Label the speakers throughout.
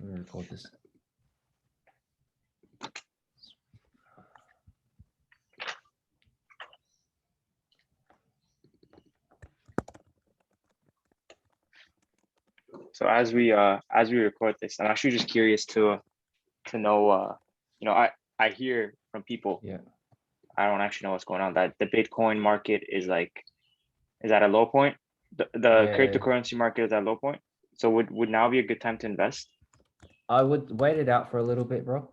Speaker 1: Let me record this.
Speaker 2: So as we record this, I'm actually just curious to know, I hear from people.
Speaker 1: Yeah.
Speaker 2: I don't actually know what's going on, that the Bitcoin market is at a low point. The cryptocurrency market is at a low point. So would now be a good time to invest?
Speaker 1: I would wait it out for a little bit, bro.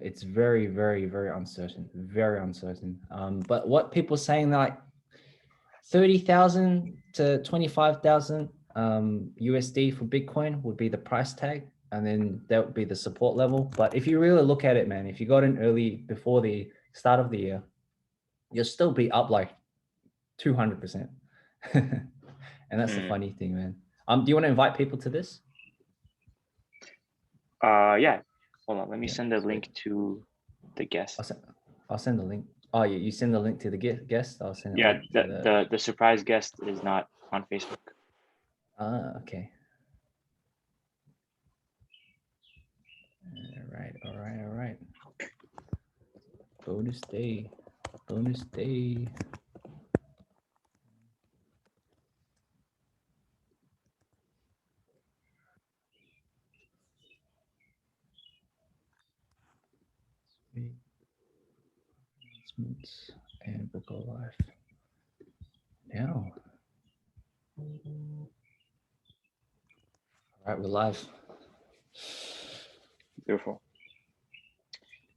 Speaker 1: It's very, very, very uncertain. Very uncertain. But what people saying, like 30,000 to 25,000 USD for Bitcoin would be the price tag, and then that would be the support level. But if you really look at it, man, if you got in early before the start of the year, you'll still be up like 200%. And that's the funny thing, man. Do you want to invite people to this?
Speaker 2: Yeah. Hold on. Let me send a link to the guest.
Speaker 1: I'll send the link. Oh, yeah, you send the link to the guest. I'll send.
Speaker 2: Yeah, the surprise guest is not on Facebook.
Speaker 1: Okay. All right. Bonus day. Announcements and we'll go live now. All right, we're live.
Speaker 2: Beautiful.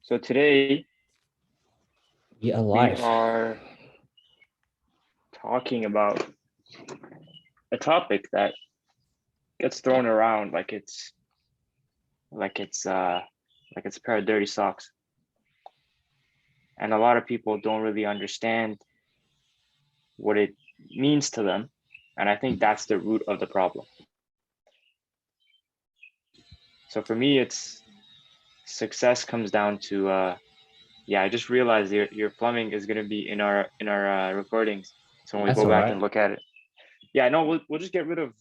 Speaker 2: So today
Speaker 1: we are live.
Speaker 2: We are talking about a topic that gets thrown around like it's a pair of dirty socks. And a lot of people don't really understand what it means to them. And I think that's the root of the problem. So for me, it's success comes down to, I just realized your plumbing is going to be in our recordings. So when we go back and look at it, yeah, no, we'll just get rid of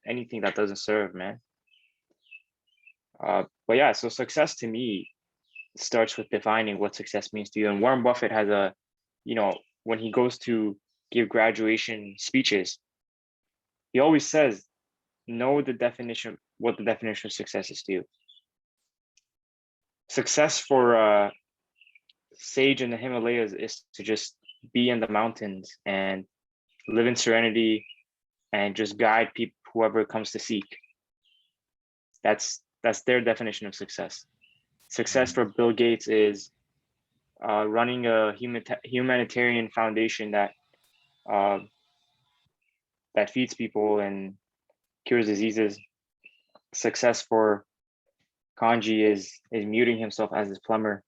Speaker 2: anything that doesn't serve, man. But yeah, so success to me starts with defining what success means to you. And Warren Buffett has when he goes to give graduation speeches, he always says, know what the definition of success is to you. Success for sage in the Himalayas is to just be in the mountains and live in serenity and just guide people, whoever comes to seek. That's their definition of success. Success for Bill Gates is running a humanitarian foundation that feeds people and cures diseases. Success for Kanji is muting himself as his plumber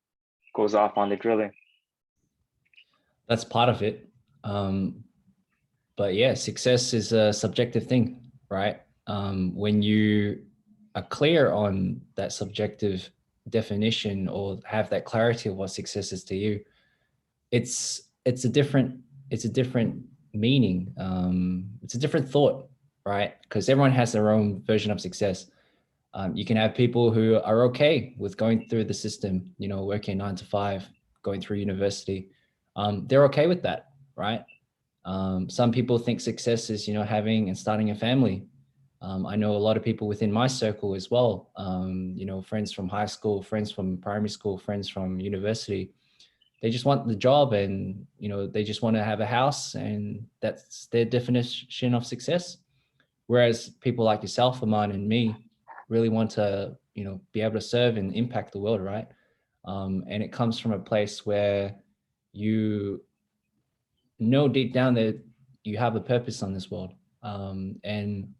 Speaker 2: goes off on the drilling.
Speaker 1: That's part of it. But yeah, success is a subjective thing, right? When you are clear on that subjective definition or have that clarity of what success is to you, it's a different meaning. It's a different thought, right? Because everyone has their own version of success. You can have people who are okay with going through the system, working 9 to 5, going through university. They're okay with that, right? Some people think success is, having and starting a family. I know a lot of people within my circle as well, friends from high school, friends from primary school, friends from university. They just want the job and, they just want to have a house, and that's their definition of success. Whereas people like yourself, Aman, and me really want to, be able to serve and impact the world, right? And it comes from a place where you know deep down that you have a purpose on this world. And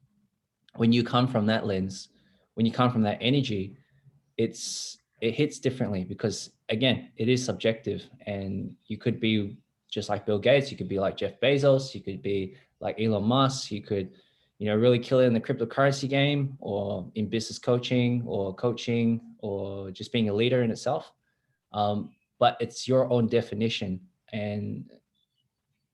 Speaker 1: when you come from that lens, when you come from that energy, it hits differently, because again, it is subjective, and you could be just like Bill Gates, you could be like Jeff Bezos, you could be like Elon Musk, you could, really kill it in the cryptocurrency game or in business coaching or just being a leader in itself. But it's your own definition. And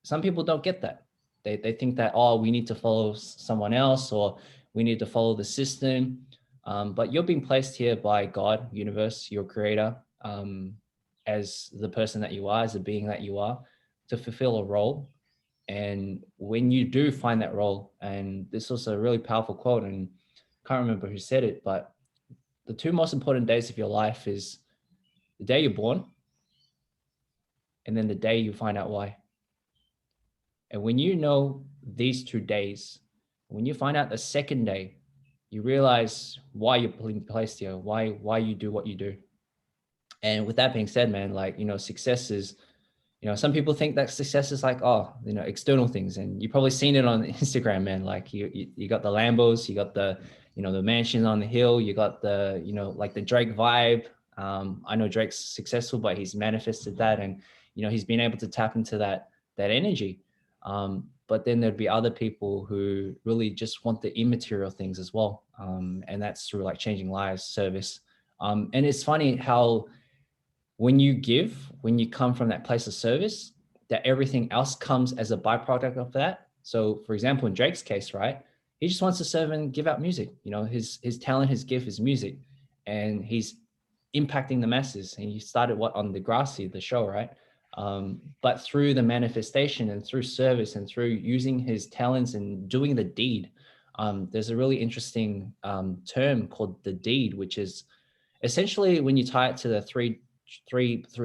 Speaker 1: some people don't get that. They think that, we need to follow someone else, or we need to follow the system. But you're being placed here by God, universe, your creator, as the person that you are, as a being that you are, to fulfill a role. And when you do find that role, and this is also a really powerful quote, and I can't remember who said it, but the two most important days of your life is the day you're born and then the day you find out why. And when you know these 2 days, when you find out the second day, you realize why you're being placed here, why you do what you do. And with that being said, man, like, success is, some people think that success is like, oh, external things. And you've probably seen it on Instagram, man. Like you got the Lambos, you got the, the mansion on the hill, you got the, like the Drake vibe. I know Drake's successful, but he's manifested that. And, he's been able to tap into that energy. But then there'd be other people who really just want the immaterial things as well. And that's through like changing lives, service. And it's funny how, when you come from that place of service, that everything else comes as a byproduct of that. So for example, in Drake's case, right, he just wants to serve and give out music. His talent, his gift is music, and he's impacting the masses. And he started on Degrassi, the show, right? But through the manifestation and through service and through using his talents and doing the deed, there's a really interesting term called the deed, which is essentially when you tie it to the three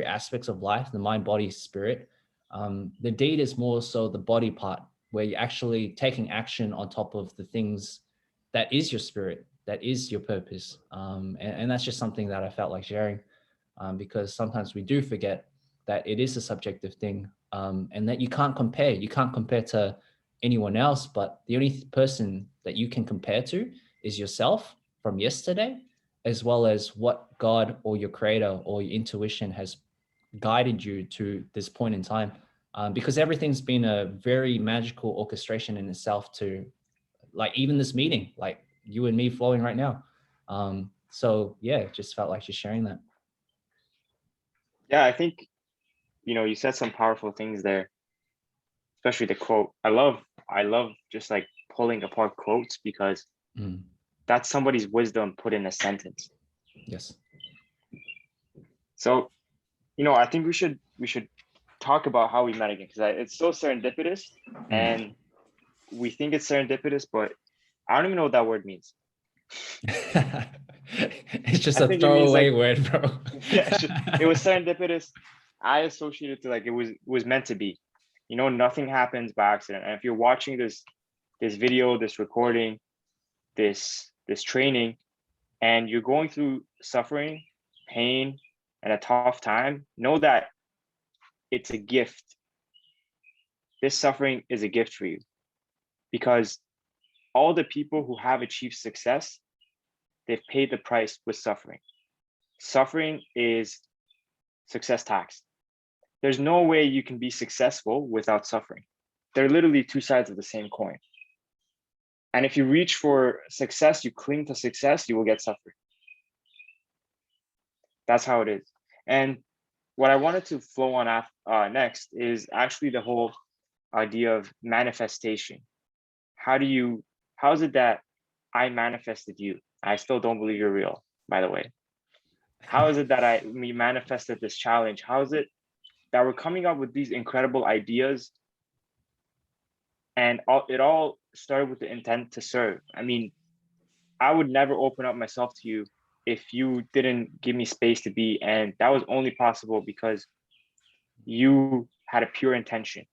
Speaker 1: aspects of life, the mind, body, spirit. The deed is more so the body part, where you're actually taking action on top of the things that is your spirit, that is your purpose. And that's just something that I felt like sharing, because sometimes we do forget that it is a subjective thing, and that you can't compare. You can't compare to anyone else, but the only person that you can compare to is yourself from yesterday, as well as what God or your creator or your intuition has guided you to this point in time. Because everything's been a very magical orchestration in itself, to like even this meeting, like you and me flowing right now. So yeah, just felt like just sharing that.
Speaker 2: Yeah, I think, you said some powerful things there, especially the quote. I love just like pulling apart quotes, because that's somebody's wisdom put in a sentence.
Speaker 1: Yes.
Speaker 2: So, I think we should talk about how we met again, because it's so serendipitous, and we think it's serendipitous, but I don't even know what that word means.
Speaker 1: It's just a throwaway word, bro.
Speaker 2: Yeah, it was serendipitous. I associated to like it was meant to be. Nothing happens by accident. And if you're watching this video, this recording, this training, and you're going through suffering, pain, and a tough time, know that it's a gift. This suffering is a gift for you, because all the people who have achieved success, they've paid the price with suffering. Suffering is success tax. There's no way you can be successful without suffering. They're literally two sides of the same coin. And if you reach for success, you cling to success, you will get suffering. That's how it is. And what I wanted to flow on next is actually the whole idea of manifestation. How is it that I manifested you? I still don't believe you're real, by the way. How is it that we manifested this challenge? How is it that we're coming up with these incredible ideas? And it all started with the intent to serve. I mean, I would never open up myself to you if you didn't give me space to be. And that was only possible because you had a pure intention.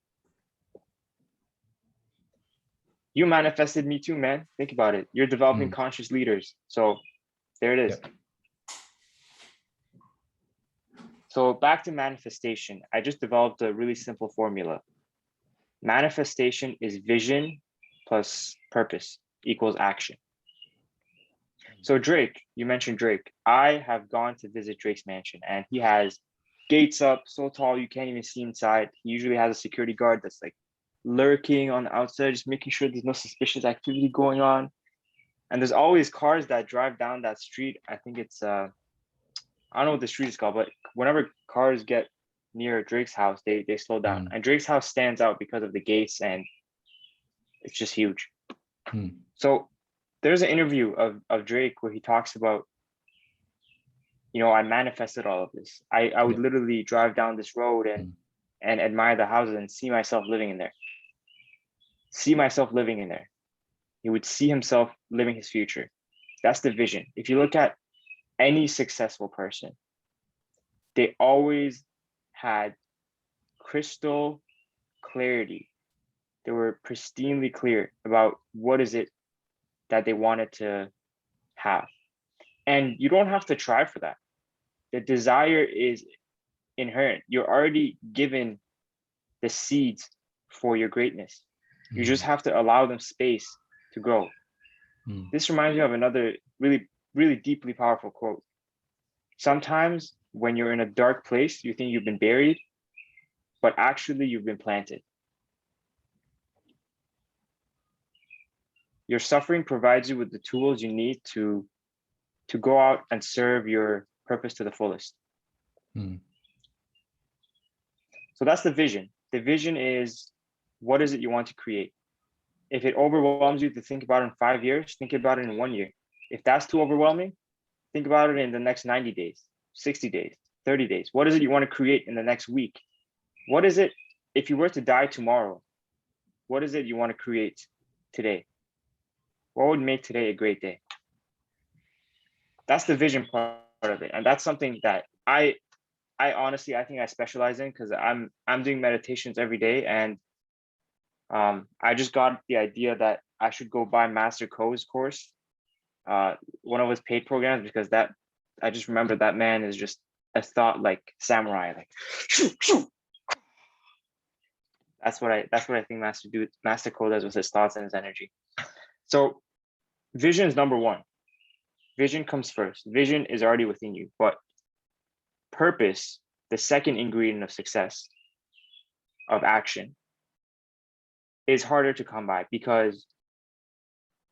Speaker 2: You manifested me too, man. Think about it. You're developing conscious leaders. So there it is. Yep. So back to manifestation. I just developed a really simple formula. Manifestation is vision plus purpose equals action. So Drake, you mentioned Drake. I have gone to visit Drake's mansion, and he has gates up so tall you can't even see inside. He usually has a security guard that's like lurking on the outside, just making sure there's no suspicious activity going on. And there's always cars that drive down that street. I think it's I don't know what the street is called, but whenever cars get near Drake's house, they slow down. And Drake's house stands out because of the gates, and it's just huge. So there's an interview of Drake where he talks about, I manifested all of this. I would
Speaker 1: Yeah.
Speaker 2: literally drive down this road and admire the houses and see myself living in there. See myself living in there. He would see himself living his future. That's the vision. If you look at any successful person, they always had crystal clarity. They were pristinely clear about what is it that they wanted to have. And you don't have to try for that. The desire is inherent. You're already given the seeds for your greatness. You just have to allow them space to grow. This reminds me of another really, really deeply powerful quote. Sometimes when you're in a dark place, you think you've been buried, but actually you've been planted. Your suffering provides you with the tools you need to go out and serve your purpose to the fullest. So that's the vision. The vision is, what is it you want to create? If it overwhelms you to think about it in 5 years, think about it in 1 year. If that's too overwhelming, think about it in the next 90 days, 60 days, 30 days. What is it you want to create in the next week? What is it, if you were to die tomorrow, what is it you want to create today? What would make today a great day? That's the vision part of it. And that's something that I honestly, I think I specialize in, because I'm doing meditations every day. And I just got the idea that I should go buy Master Ko's course, one of his paid programs, because I just remember that man is just a thought like samurai, like shoo, shoo. That's what I think Master Ko does with his thoughts and his energy. So vision is number one. Vision comes first. Vision is already within you, but purpose, the second ingredient of success, of action, is harder to come by, because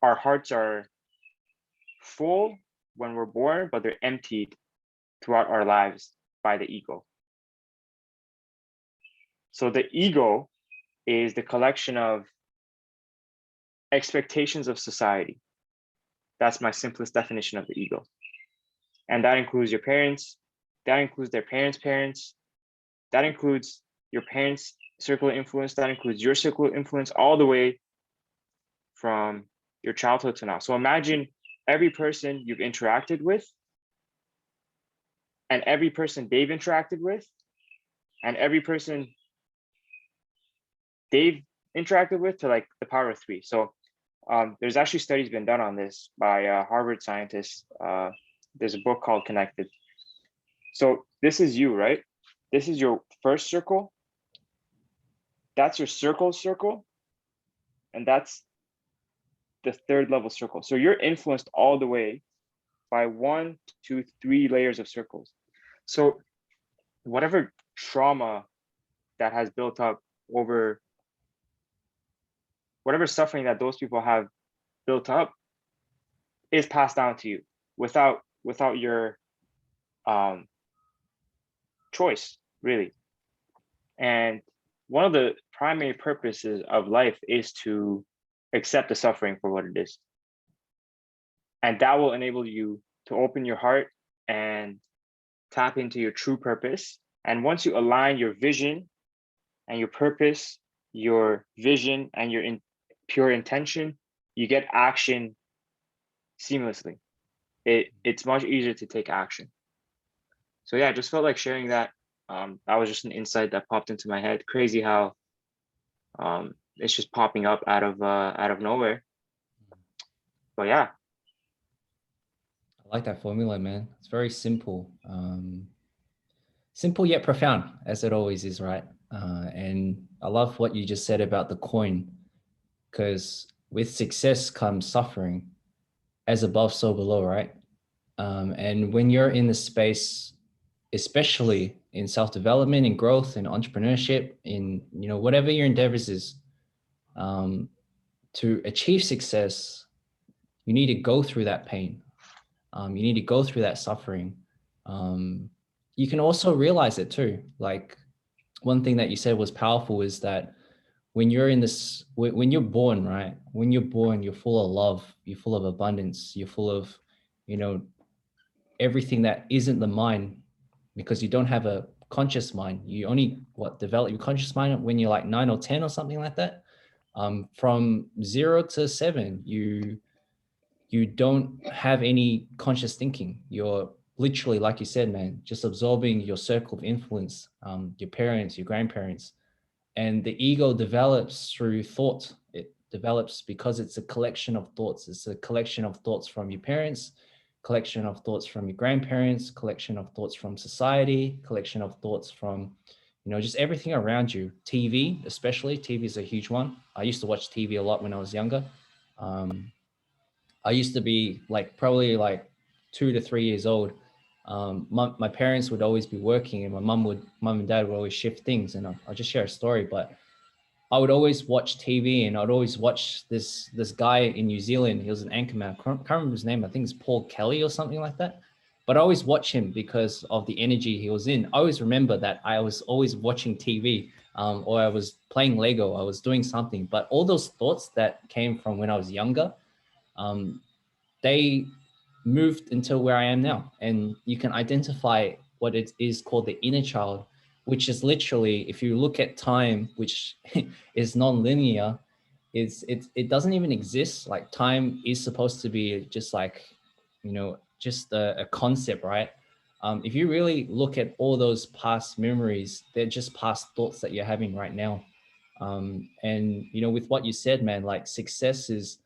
Speaker 2: our hearts are full when we're born, but they're emptied throughout our lives by the ego. So the ego is the collection of expectations of society. That's my simplest definition of the ego. And that includes your parents, that includes their parents' parents, that includes your parents' circle of influence, that includes your circle of influence, all the way from your childhood to now. So imagine every person you've interacted with, and every person they've interacted with, and every person they've interacted with, to like the power of 3. So there's actually studies been done on this by Harvard scientists. There's a book called Connected. So this is you, right? This is your first circle. That's your circle. And that's the third level circle. So you're influenced all the way by 1, 2, 3 layers of circles. So whatever trauma that has built up over, whatever suffering that those people have built up, is passed down to you without your choice, really. And one of the primary purposes of life is to accept the suffering for what it is. And that will enable you to open your heart and tap into your true purpose. And once you align your vision and your purpose, your vision and your pure intention, you get action seamlessly. It's much easier to take action. So yeah, I just felt like sharing that. That was just an insight that popped into my head. Crazy how it's just popping up out of nowhere. But yeah.
Speaker 1: I like that formula, man. It's very simple. Simple yet profound, as it always is, right? And I love what you just said about the coin, because with success comes suffering, as above, so below, right? And when you're in the space, especially in self-development, in growth, in entrepreneurship, in whatever your endeavors is, to achieve success, you need to go through that pain. You need to go through that suffering. You can also realize it too. Like, one thing that you said was powerful is that when you're in this, when you're born, right? When you're born, you're full of love, you're full of abundance, you're full of, you know, everything that isn't the mind, because you don't have a conscious mind. You only develop your conscious mind when you're like 9 or 10 or something like that. From 0 to 7, you don't have any conscious thinking. You're literally, like you said, man, just absorbing your circle of influence, your parents, your grandparents. And the ego develops through thought. It develops because it's a collection of thoughts. It's a collection of thoughts from your parents, collection of thoughts from your grandparents, collection of thoughts from society, collection of thoughts from, you know, just everything around you. TV, especially. TV is a huge one. I used to watch TV a lot when I was younger. I used to be like probably like 2 to 3 years old. My parents would always be working, and mum and dad would always shift things. And I'll just share a story, but I would always watch TV, and I'd always watch this guy in New Zealand. He was an anchorman. I can't remember his name. I think it's Paul Kelly or something like that. But I always watch him because of the energy he was in. I always remember that I was always watching TV, or I was playing Lego. I was doing something. But all those thoughts that came from when I was younger, um, they moved until where I am now. And you can identify what it is called the inner child, which is literally, if you look at time, which is non-linear, it doesn't even exist. Like time is supposed to be just like, you know, just a concept, right? If you really look at all those past memories, they're just past thoughts that you're having right now. And you know, with what you said, man, like success is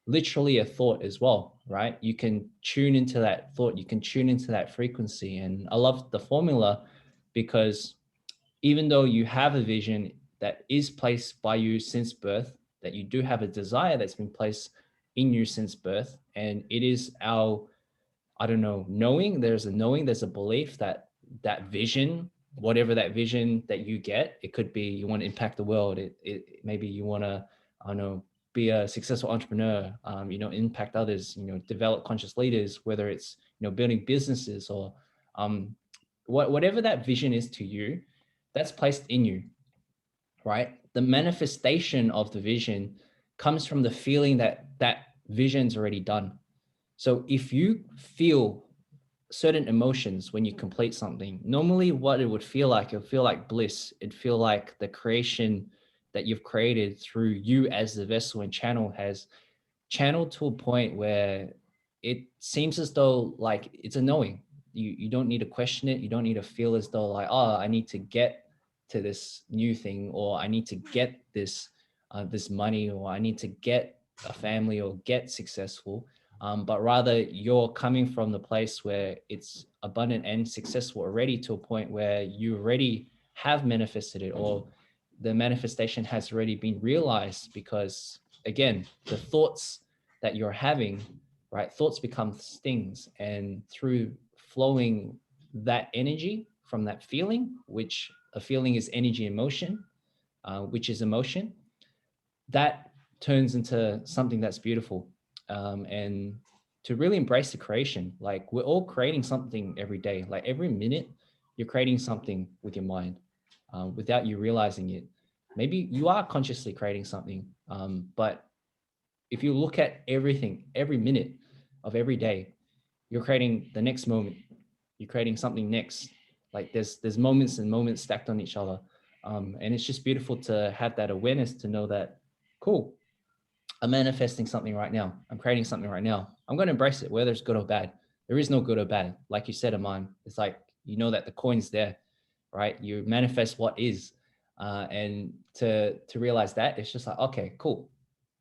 Speaker 1: literally a thought as well, right? You can tune into that thought, you can tune into that frequency. And I love the formula because even though you have a vision that is placed by you since birth, that you do have a desire that's been placed in you since birth, and it is our, I don't know, knowing, there's a belief that that vision, whatever that vision that you get, it could be you want to impact the world. It maybe you want to, I don't know, be a successful entrepreneur, you know, impact others, you know, develop conscious leaders, whether it's, you know, building businesses or whatever that vision is to you, that's placed in you, right? The manifestation of the vision comes from the feeling that that vision's already done. So if you feel certain emotions when you complete something, normally what it would feel like, it'll feel like bliss. It'd feel like the creation that you've created through you as the vessel and channel has channeled to a point where it seems as though like it's a knowing. You don't need to question it. You don't need to feel as though like, oh, I need to get to this new thing, or I need to get this this money, or I need to get a family or get successful. But rather you're coming from the place where it's abundant and successful already, to a point where you already have manifested it, or the manifestation has already been realized. Because again, the thoughts that you're having, right? Thoughts become things, and through flowing that energy from that feeling, which a feeling is energy in motion, which is emotion, that turns into something that's beautiful. And to really embrace the creation, like we're all creating something every day, like every minute you're creating something with your mind, without you realizing it. Maybe you are consciously creating something, but if you look at everything, every minute of every day, you're creating the next moment. You're creating something next. Like there's moments and moments stacked on each other, and it's just beautiful to have that awareness to know that, cool, I'm manifesting something right now. I'm creating something right now. I'm going to embrace it, whether it's good or bad. There is no good or bad. Like you said, Aman, it's like, you know that the coin's there, right? You manifest what is, and to realize that, it's just like, okay, cool.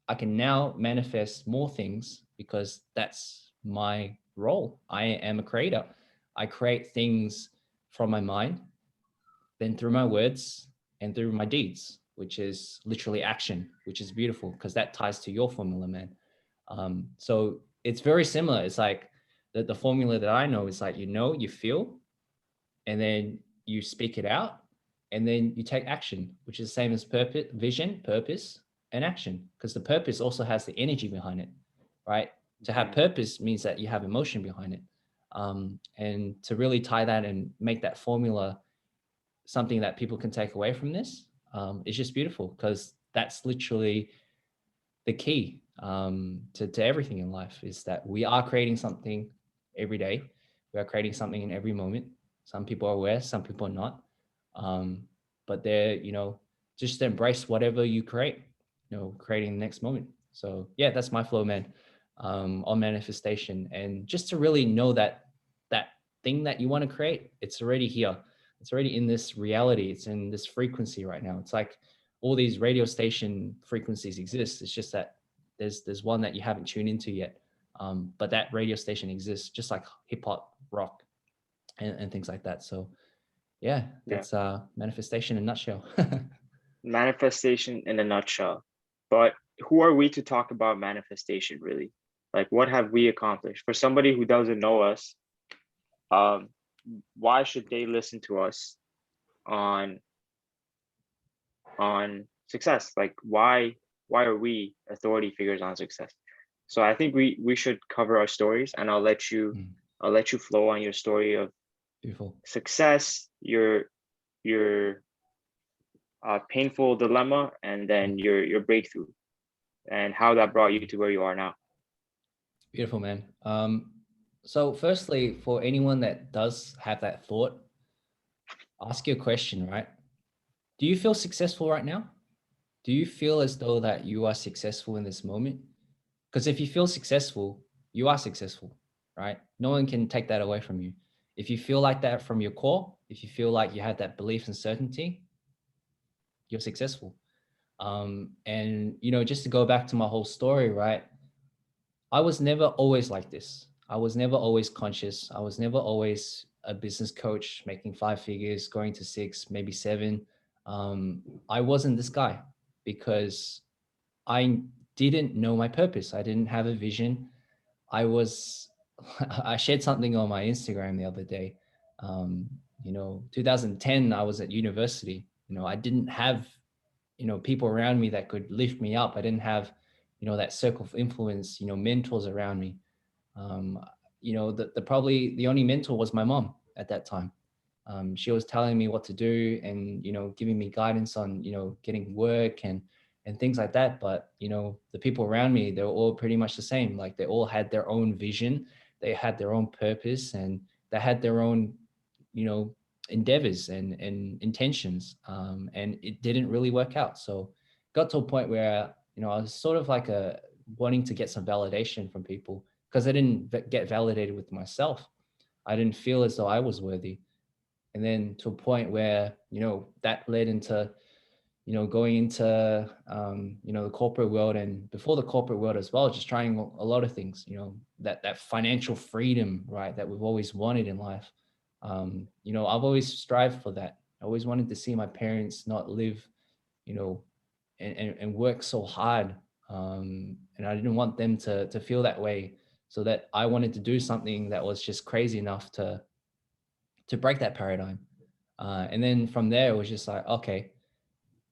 Speaker 1: I can now manifest more things because that's my role. I am a creator. I create things from my mind, then through my words and through my deeds, which is literally action, which is beautiful because that ties to your formula, man. So it's very similar. It's like the formula that I know is like, you know, you feel, and then you speak it out, and then you take action, which is the same as purpose, vision, purpose, and action, because the purpose also has the energy behind it, right? To have purpose means that you have emotion behind it. And to really tie that and make that formula something that people can take away from this, is just beautiful, because that's literally the key to everything in life, is that we are creating something every day. We are creating something in every moment. Some people are aware, some people are not. Um, but they're, just embrace whatever you create, creating the next moment. So yeah, that's my flow, man, on manifestation. And just to really know that that thing that you want to create, it's already here. It's already in this reality. It's in this frequency right now. It's like all these radio station frequencies exist. It's just that there's one that you haven't tuned into yet. But that radio station exists, just like hip hop, rock, and things like that. So yeah,
Speaker 2: Yeah.
Speaker 1: that's manifestation in a nutshell.
Speaker 2: Manifestation in a nutshell. But who are we to talk about manifestation really? Like, what have we accomplished? For somebody who doesn't know us, um, why should they listen to us on success? Like, why are we authority figures on success? So I think we should cover our stories, and I'll let you flow on your story of
Speaker 1: Beautiful.
Speaker 2: success, your painful dilemma, and then your breakthrough, and how that brought you to where you are now.
Speaker 1: Beautiful, man. So firstly, for anyone that does have that thought, ask your question, right? Do you feel successful right now? Do you feel as though that you are successful in this moment? Because if you feel successful, you are successful, right? No one can take that away from you. If you feel like that from your core, if you feel like you have that belief and certainty, you're successful. And just to go back to my whole story, right? I was never always like this. I was never always conscious. I was never always a business coach making 5 figures, going to 6, maybe 7. I wasn't this guy because I didn't know my purpose. I didn't have a vision. I was, I shared something on my Instagram the other day. 2010, I was at university. I didn't have, people around me that could lift me up. I didn't have, that circle of influence, mentors around me. Um, the probably the only mentor was my mom at that time. She was telling me what to do and, giving me guidance on, getting work and things like that. But, the people around me, they were all pretty much the same. Like they all had their own vision, they had their own purpose, and they had their own, endeavors and intentions. And it didn't really work out. So got to a point where, I was sort of like wanting to get some validation from people because I didn't get validated with myself. I didn't feel as though I was worthy. And then to a point where, that led into, going into, the corporate world, and before the corporate world as well, just trying a lot of things, that financial freedom, right, that we've always wanted in life. I've always strived for that. I always wanted to see my parents not live, you know, and work so hard. And I didn't want them to feel that way. So that I wanted to do something that was just crazy enough to break that paradigm. And then from there, it was just like, okay,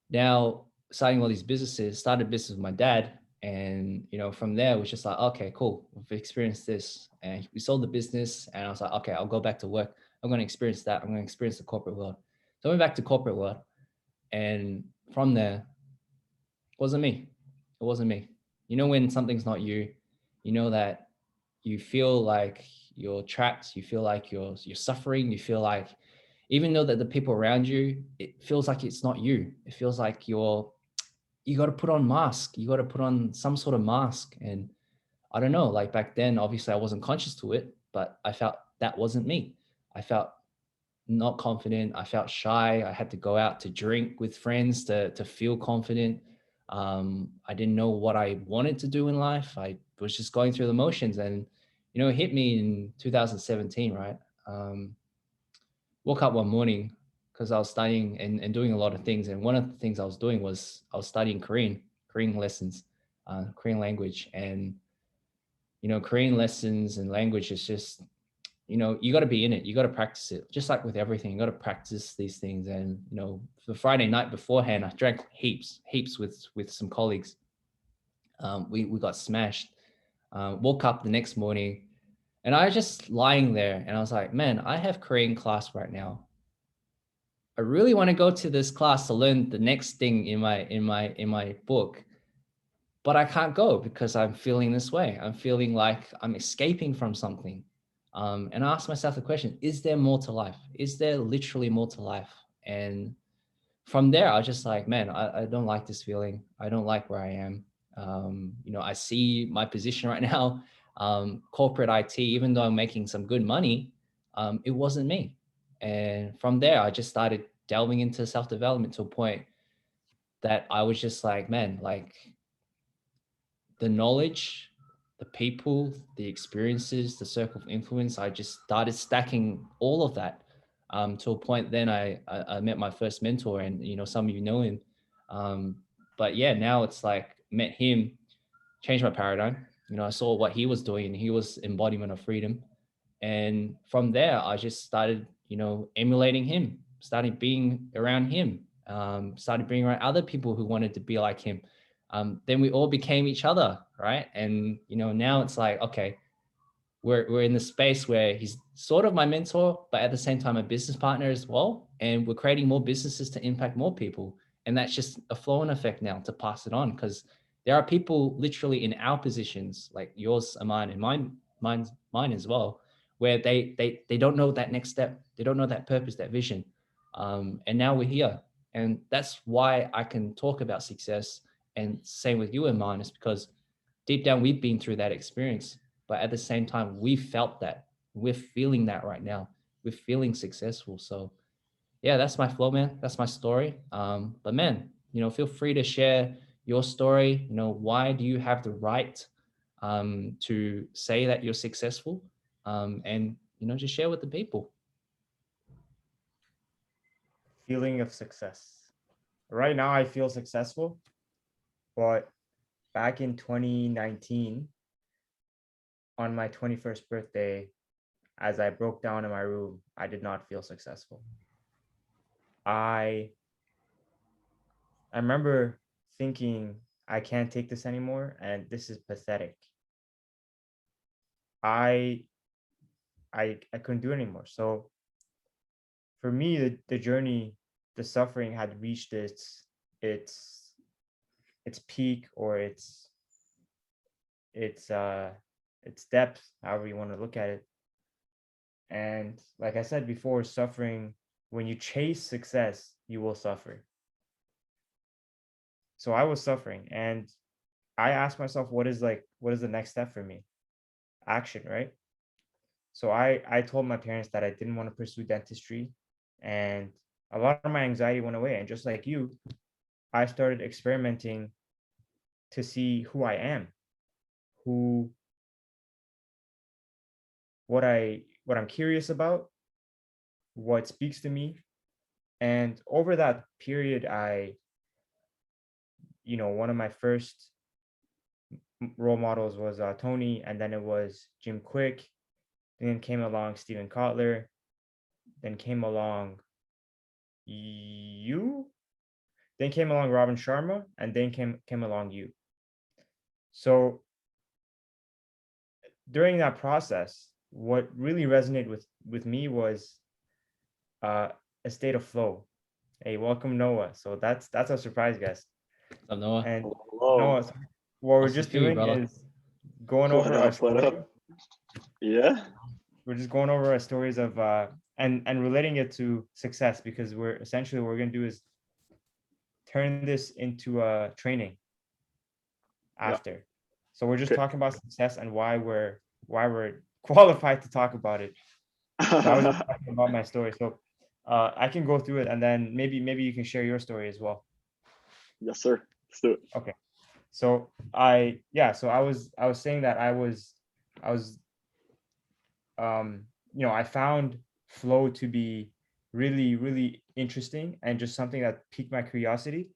Speaker 1: now starting all these businesses, started a business with my dad. And, from there, it was just like, okay, cool. We've experienced this. And we sold the business. And I was like, okay, I'll go back to work. I'm going to experience that. I'm going to experience the corporate world. So I went back to corporate world. And from there, it wasn't me. It wasn't me. When something's not you, that you feel like you're trapped, you feel like you're suffering, you feel like even though that the people around you, it feels like it's not you. It feels like you got to put on mask. You got to put on some sort of mask. And I don't know, like back then, obviously I wasn't conscious to it, but I felt that wasn't me. I felt not confident. I felt shy. I had to go out to drink with friends to feel confident. I didn't know what I wanted to do in life. I was just going through the motions, and it hit me in 2017, right? Woke up one morning because I was studying and doing a lot of things, and one of the things I was doing was I was studying Korean lessons, Korean language. And Korean lessons and language is just, you got to be in it. You got to practice it. Just like with everything, you got to practice these things. And, the Friday night beforehand, I drank heaps with some colleagues. We got smashed. Woke up the next morning and I was just lying there and I was like, man, I have Korean class right now. I really want to go to this class to learn the next thing in my book, but I can't go because I'm feeling this way. I'm feeling like I'm escaping from something. And I ask myself the question, is there more to life? Is there literally more to life? And from there, I was just like, man, I don't like this feeling. I don't like where I am. I see my position right now, corporate IT, even though I'm making some good money, it wasn't me. And from there, I just started delving into self-development to a point that I was just like, man, like the knowledge, the people, the experiences, the circle of influence, I just started stacking all of that to a point. Then I met my first mentor, and some of you know him. But yeah, now it's like met him, changed my paradigm. I saw what he was doing, and he was embodiment of freedom. And from there, I just started, emulating him, started being around him, started being around other people who wanted to be like him. Then we all became each other, right? And now it's like, okay, we're in the space where he's sort of my mentor, but at the same time a business partner as well. And we're creating more businesses to impact more people. And that's just a flow-on effect now to pass it on, because there are people literally in our positions, like yours, Aman, and mine as well, where they don't know that next step, they don't know that purpose, that vision. And now we're here. And that's why I can talk about success. And same with you, Aman, is because deep down we've been through that experience, but at the same time we felt that, we're feeling that right now, we're feeling successful. So yeah, that's my flow, man, that's my story. But man, feel free to share your story. Why do you have the right to say that you're successful, and just share with the people.
Speaker 3: Feeling of success. Right now, I feel successful, but back in 2019, on my 21st birthday, as I broke down in my room, I did not feel successful. I remember thinking, I can't take this anymore, and this is pathetic. I couldn't do it anymore. So for me, the journey, the suffering had reached its peak, or its depth, however you want to look at it. And like I said before, suffering, when you chase success, you will suffer. So I was suffering, and I asked myself, what is the next step for me? Action, right? So I told my parents that I didn't want to pursue dentistry, and a lot of my anxiety went away. And just like you, I started experimenting to see who I am, what I'm curious about, what speaks to me. And over that period, one of my first role models was Tony, and then it was Jim Quick. Then came along Stephen Kotler. Then came along you. Then came along Robin Sharma, and then came along you. So during that process, what really resonated with me was a state of flow. Hey, welcome Noah. So that's a surprise guest.
Speaker 1: So Noah,
Speaker 3: And
Speaker 4: Hello.
Speaker 3: Noah, what we're
Speaker 1: Awesome
Speaker 3: just
Speaker 1: to you,
Speaker 3: doing
Speaker 1: brother.
Speaker 3: is going over our story.
Speaker 4: Yeah.
Speaker 3: We're just going over our stories of and relating it to success, because we're essentially, what we're going to do is turn this into a training after. So we're just talking about success and why we're qualified to talk about it. So I was just talking about my story. So I can go through it, and then maybe you can share your story as well.
Speaker 4: Yes, sir. Let's do it.
Speaker 3: Okay. So I was saying that I was I found flow to be really, really interesting, and just something that piqued my curiosity,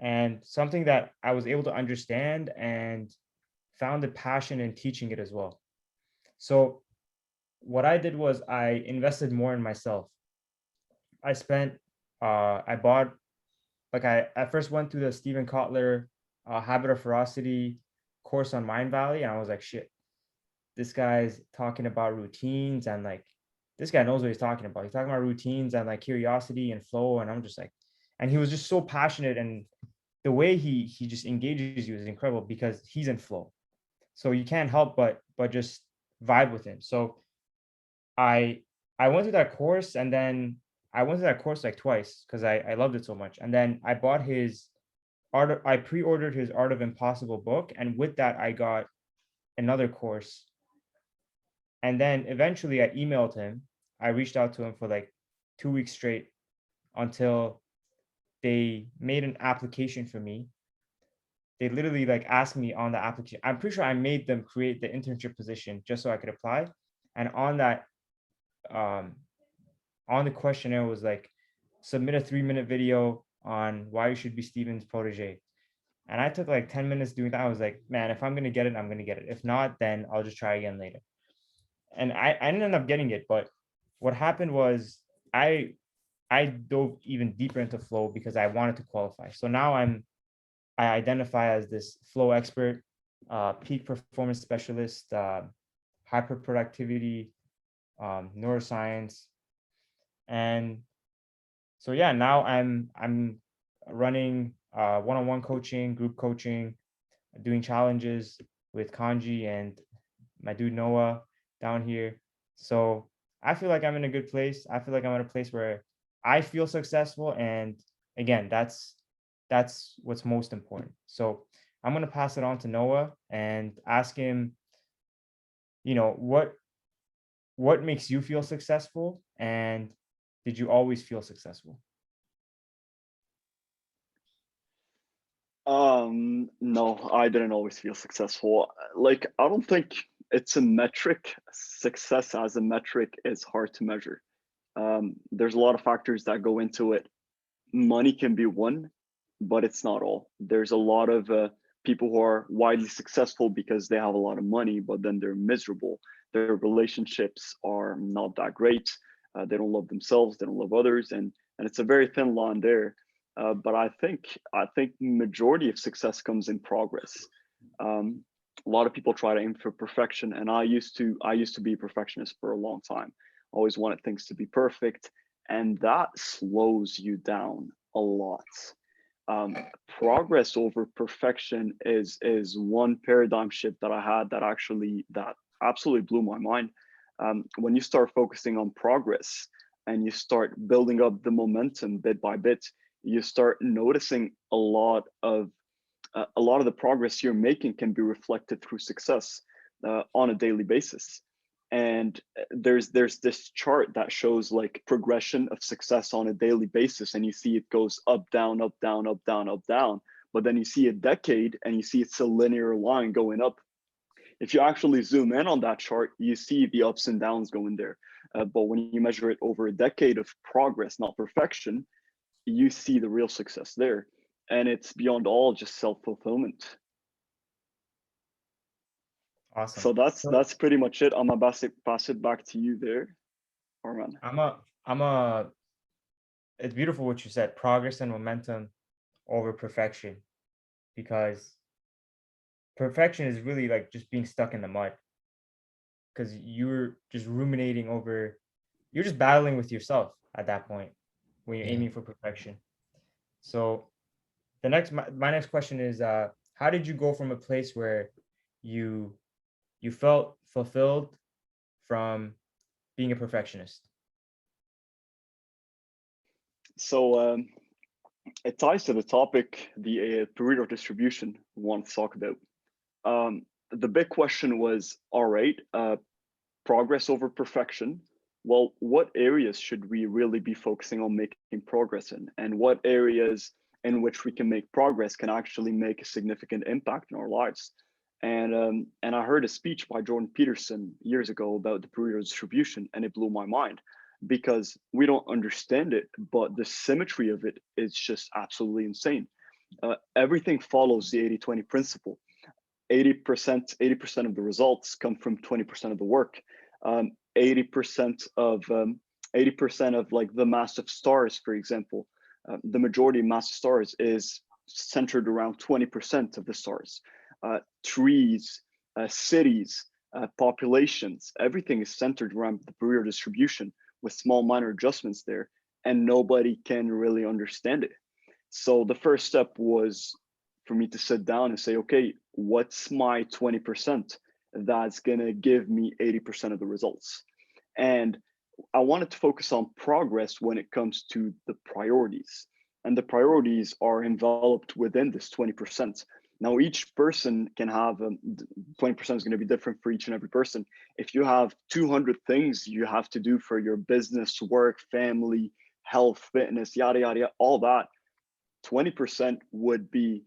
Speaker 3: and something that I was able to understand, and found a passion in teaching it as well. So what I did was I invested more in myself. I bought, I first went through the Stephen Kotler Habit of Ferocity course on Mind Valley, and I was like, shit, this guy's talking about routines, and this guy knows what he's talking about. He's talking about routines and like curiosity and flow. And I'm just like, and he was just so passionate, and the way he just engages you is incredible because he's in flow. So you can't help but just vibe with him. So I went to that course, and then I went to that course like twice because I loved it so much. And then I bought his I pre-ordered his Art of Impossible book, and with that I got another course. And then eventually I emailed him. I reached out to him for like 2 weeks straight until they made an application for me. They literally like asked me on the application. I'm pretty sure I made them create the internship position just so I could apply. And on that, on the questionnaire was like, submit a 3-minute video on why you should be Steven's protege. And I took like 10 minutes doing that. I was like, man, if I'm going to get it, I'm going to get it. If not, then I'll just try again later. And I didn't end up getting it. But what happened was I dove even deeper into flow because I wanted to qualify. So now I identify as this flow expert, peak performance specialist, hyperproductivity, neuroscience. And so, yeah, now I'm running one-on-one coaching, group coaching, doing challenges with Kanji and my dude Noah down here. So I feel like I'm in a good place. I feel like I'm in a place where I feel successful. And again, that's what's most important. So I'm going to pass it on to Noah and ask him, what makes you feel successful, and did you always feel successful?
Speaker 4: No, I didn't always feel successful. Like, I don't think it's a metric. Success as a metric is hard to measure. There's a lot of factors that go into it. Money can be one, but it's not all. There's a lot of people who are widely successful because they have a lot of money, but then they're miserable. Their relationships are not that great. They don't love themselves, they don't love others, and it's a very thin line there. But I think majority of success comes in progress. A lot of people try to aim for perfection, and I used to be a perfectionist for a long time. Always wanted things to be perfect, and that slows you down a lot. Progress over perfection is one paradigm shift that I had that absolutely blew my mind. When you start focusing on progress and you start building up the momentum bit by bit, you start noticing a lot of the progress you're making can be reflected through success on a daily basis. And there's this chart that shows like progression of success on a daily basis, and you see it goes up, down, up, down, up, down, up, down. But then you see a decade and you see it's a linear line going up. If you actually zoom in on that chart, you see the ups and downs going there. But when you measure it over a decade of progress, not perfection, you see the real success there. And it's beyond all just self-fulfillment.
Speaker 3: Awesome.
Speaker 4: So that's pretty much it. I'm gonna pass it back to you there, Arman.
Speaker 3: It's beautiful what you said, progress and momentum over perfection, because perfection is really like just being stuck in the mud, because you're just ruminating over, you're just battling with yourself at that point when you're aiming for perfection. So my next question is, how did you go from a place where you felt fulfilled from being a perfectionist?
Speaker 4: So it ties to the topic, the Pareto distribution we want to talk about. The big question was, all right, progress over perfection. Well, what areas should we really be focusing on making progress in? And what areas in which we can make progress can actually make a significant impact in our lives? And I heard a speech by Jordan Peterson years ago about the Pareto distribution, and it blew my mind, because we don't understand it, but the symmetry of it is just absolutely insane. Everything follows the 80-20 principle. 80% of the results come from 20% of the work. 80% of like the mass of stars, for example, the majority of mass of stars is centered around 20% of the stars. Trees, cities, populations. Everything is centered around the Fourier distribution with small minor adjustments there, and nobody can really understand it. So the first step was for me to sit down and say, okay, what's my 20% that's gonna give me 80% of the results? And I wanted to focus on progress when it comes to the priorities. And the priorities are enveloped within this 20%. Now, each person can have 20% is going to be different for each and every person. If you have 200 things you have to do for your business, work, family, health, fitness, yada, yada, yada, all that, 20% would be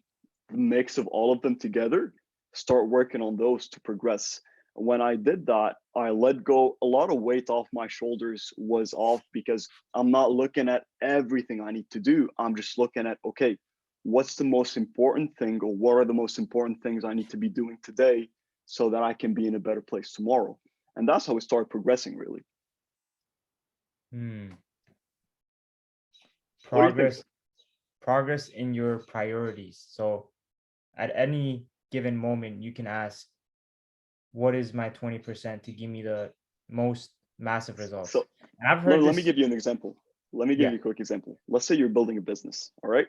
Speaker 4: the mix of all of them together. Start working on those to progress. When I did that, I let go a lot of weight off my shoulders was off because I'm not looking at everything I need to do. I'm just looking at, okay, what's the most important thing, or what are the most important things I need to be doing today so that I can be in a better place tomorrow? And that's how we started progressing, really.
Speaker 3: Progress in your priorities. So at any given moment, you can ask, what is my 20% to give me the most massive results?
Speaker 4: So
Speaker 3: and I've heard
Speaker 4: let me give you an example. Let me give you a quick example. Let's say you're building a business, all right?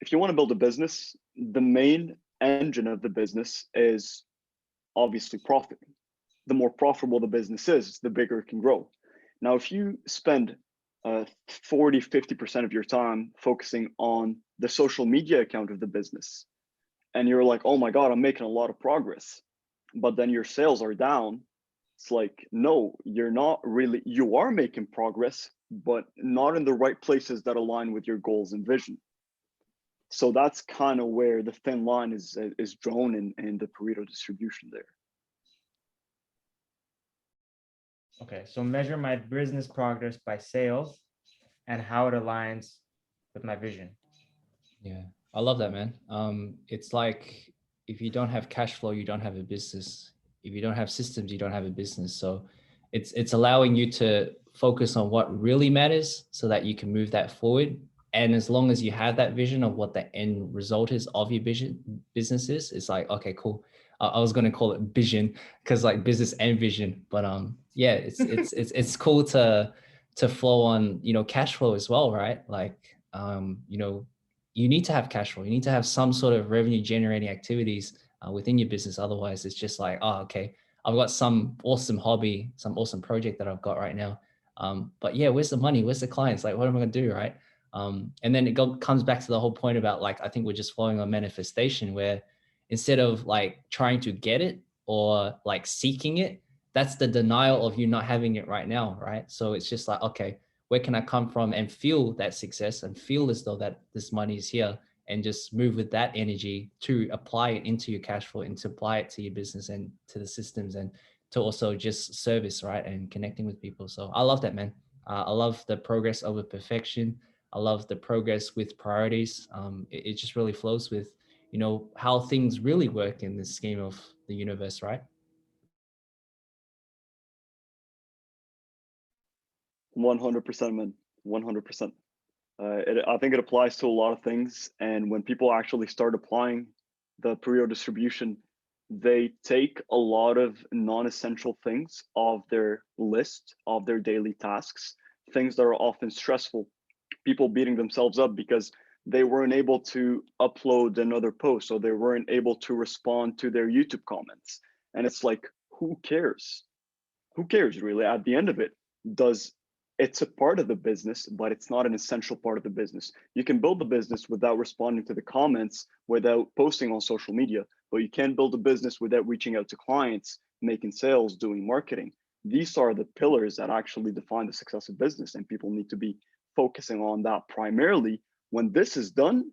Speaker 4: If you want to build a business, the main engine of the business is obviously profit. The more profitable the business is, the bigger it can grow. Now, if you spend 40, 50% of your time focusing on the social media account of the business, and you're like, oh my God, I'm making a lot of progress, but then your sales are down, it's like, no, you're not really, you are making progress, but not in the right places that align with your goals and vision. So that's kind of where the thin line is drawn in the Pareto distribution there.
Speaker 3: Okay, so measure my business progress by sales and how it aligns with my vision.
Speaker 1: Yeah, I love that, man. It's like, if you don't have cash flow, you don't have a business. If you don't have systems, you don't have a business. So it's allowing you to focus on what really matters so that you can move that forward. And as long as you have that vision of what the end result is of your business is, it's like, okay, cool. I was going to call it vision because like business and vision, but yeah, it's cool to flow on, you know, cash flow as well, right? Like, you know, you need to have cash flow. You need to have some sort of revenue generating activities within your business. Otherwise, it's just like, oh, okay, I've got some awesome hobby, some awesome project that I've got right now. But yeah, where's the money? Where's the clients? Like, what am I going to do, right? And then it comes back to the whole point about like, I think we're just flowing on manifestation, where instead of like trying to get it or like seeking it, that's the denial of you not having it right now, right? So it's just like, okay, where can I come from and feel that success and feel as though that this money is here, and just move with that energy to apply it into your cash flow and to apply it to your business and to the systems and to also just service, right? And connecting with people. So I love that, man. I love the progress over perfection. I love the progress with priorities. It just really flows with, you know, how things really work in this scheme of the universe, right?
Speaker 4: 100%, man. 100%. I think it applies to a lot of things. And when people actually start applying the Pareto distribution, they take a lot of non-essential things off their list of their daily tasks, things that are often stressful. People beating themselves up because they weren't able to upload another post, or they weren't able to respond to their YouTube comments. And it's like, who cares? Who cares really? At the end of it, it's a part of the business, but it's not an essential part of the business. You can build the business without responding to the comments, without posting on social media, but you can't build a business without reaching out to clients, making sales, doing marketing. These are the pillars that actually define the success of business, and people need to be focusing on that primarily. When this is done,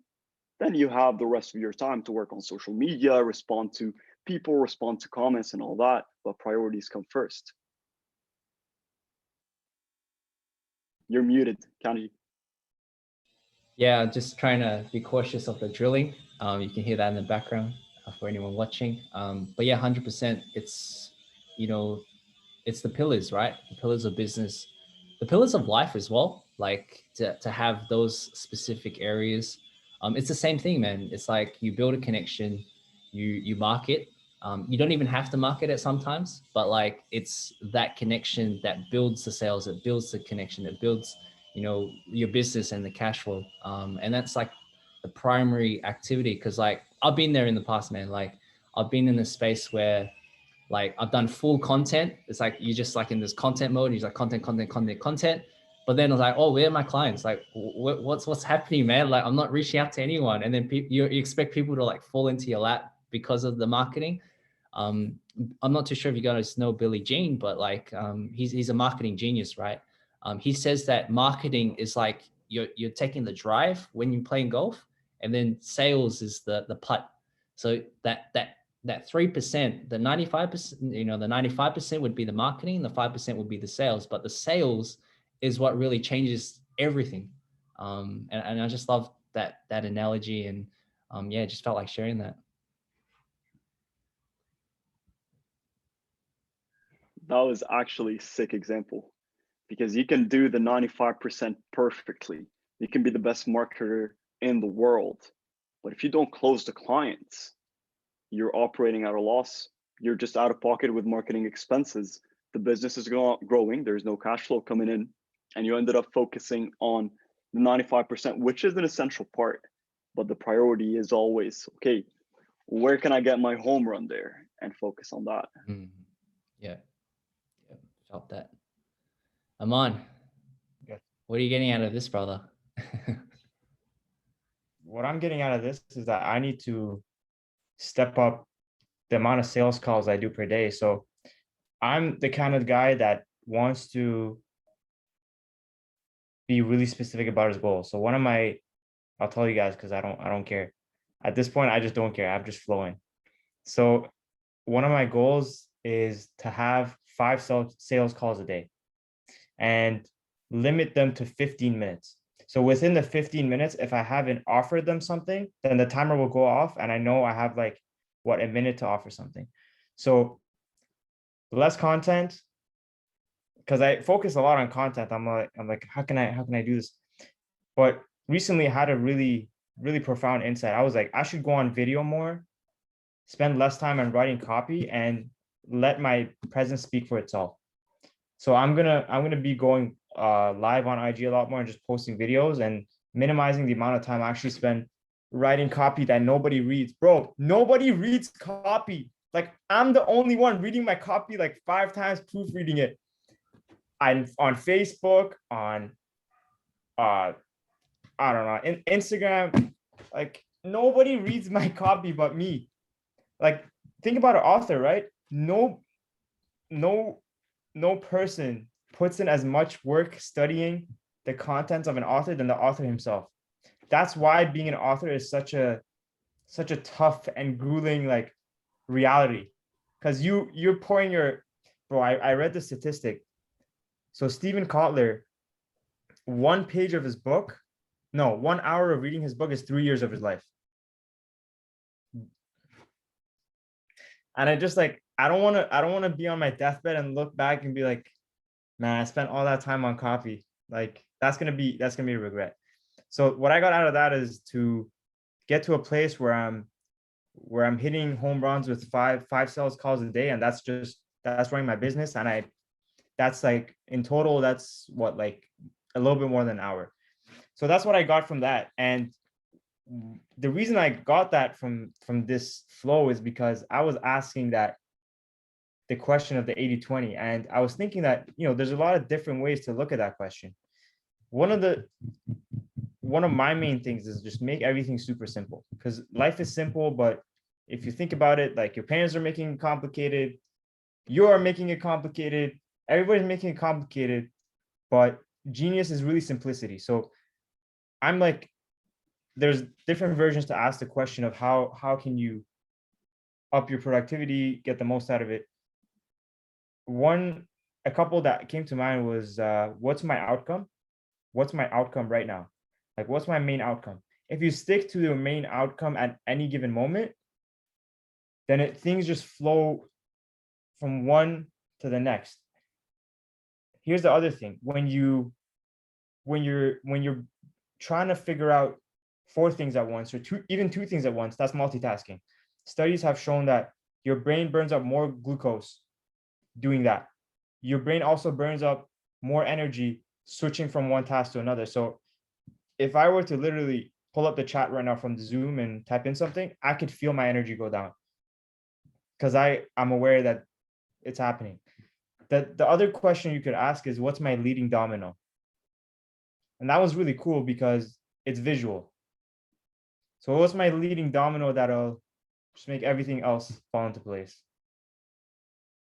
Speaker 4: then you have the rest of your time to work on social media, respond to people, respond to comments and all that, but priorities come first. You're muted, Kanji.
Speaker 1: Yeah, just trying to be cautious of the drilling. You can hear that in the background for anyone watching. But yeah, 100%. It's, you know, it's the pillars, right? The pillars of business, the pillars of life as well. Like to have those specific areas. It's the same thing, man. It's like you build a connection, you market, You don't even have to market it sometimes, but like it's that connection that builds the sales, it builds the connection, it builds, you know, your business and the cash flow. And that's like the primary activity. Cause like I've been there in the past, man. Like I've been in a space where like I've done full content. It's like you're just like in this content mode. You're like content. But then I was like, oh, where are my clients? Like, what's happening, man? Like, I'm not reaching out to anyone. And then you expect people to like fall into your lap because of the marketing. I'm not too sure if you guys know Billy Jean, but like he's a marketing genius, right? He says that marketing is like you're taking the drive when you're playing golf, and then sales is the putt. So that 3%, the 95%, you know, the 95% would be the marketing, the 5% would be the sales, but the sales is what really changes everything. And I just love that analogy, and yeah, just felt like sharing that.
Speaker 4: That was actually a sick example, because you can do the 95% perfectly. You can be the best marketer in the world, but if you don't close the clients, you're operating at a loss. You're just out of pocket with marketing expenses. The business is growing. There's no cash flow coming in, and you ended up focusing on the 95%, which is an essential part. But the priority is always, okay, where can I get my home run there, and focus on that.
Speaker 1: Yeah, felt that. Aman,
Speaker 3: Yes.
Speaker 1: what are you getting out of this, brother?
Speaker 3: What I'm getting out of this is that I need to step up the amount of sales calls I do per day. So I'm the kind of guy that wants to be really specific about his goals. So I'll tell you guys, because I don't care. At this point, I just don't care. I'm just flowing. So one of my goals is to have 5 sales calls a day and limit them to 15 minutes. So within the 15 minutes, if I haven't offered them something, then the timer will go off and I know I have like a minute to offer something. So less content, because I focus a lot on content. I'm like, how can I do this? But recently I had a really, really profound insight. I was like, I should go on video more, spend less time on writing copy, and let my presence speak for itself. So I'm gonna be going live on IG a lot more and just posting videos and minimizing the amount of time I actually spend writing copy that nobody reads. Bro, nobody reads copy. Like I'm the only one reading my copy like 5 times, proofreading it. I'm on Facebook, on I don't know, in Instagram. Like nobody reads my copy but me. Like think about an author, right? No person puts in as much work studying the contents of an author than the author himself. That's why being an author is such a tough and grueling like reality, because you're pouring your bro. I read the statistic. So Stephen Kotler, 1 page of his book, no, 1 hour of reading his book is 3 years of his life. And I just like, I don't want to be on my deathbed and look back and be like, man, I spent all that time on copy. Like that's gonna be a regret. So what I got out of that is to get to a place where I'm hitting home runs with five sales calls a day, and that's running my business. And that's like in total, that's what, like a little bit more than an hour. So that's what I got from that. And the reason I got that from this flow is because I was asking the question of the 80-20, and I was thinking that, there's a lot of different ways to look at that question. One of my main things is just make everything super simple, because life is simple, but if you think about it, like your parents are making it complicated, you are making it complicated, everybody's making it complicated, but genius is really simplicity. So I'm like, there's different versions to ask the question of how can you up your productivity, get the most out of it. A couple that came to mind was, what's my outcome? What's my outcome right now? Like, what's my main outcome? If you stick to the main outcome at any given moment, then things just flow from one to the next. Here's the other thing. When you're trying to figure out 4 things at once, or even 2 things at once, that's multitasking. Studies have shown that your brain burns up more glucose doing that. Your brain also burns up more energy switching from one task to another. So if I were to literally pull up the chat right now from the Zoom and type in something, I could feel my energy go down because I'm aware that it's happening. The other question you could ask is, what's my leading domino? And that was really cool because it's visual. So what's my leading domino that'll just make everything else fall into place?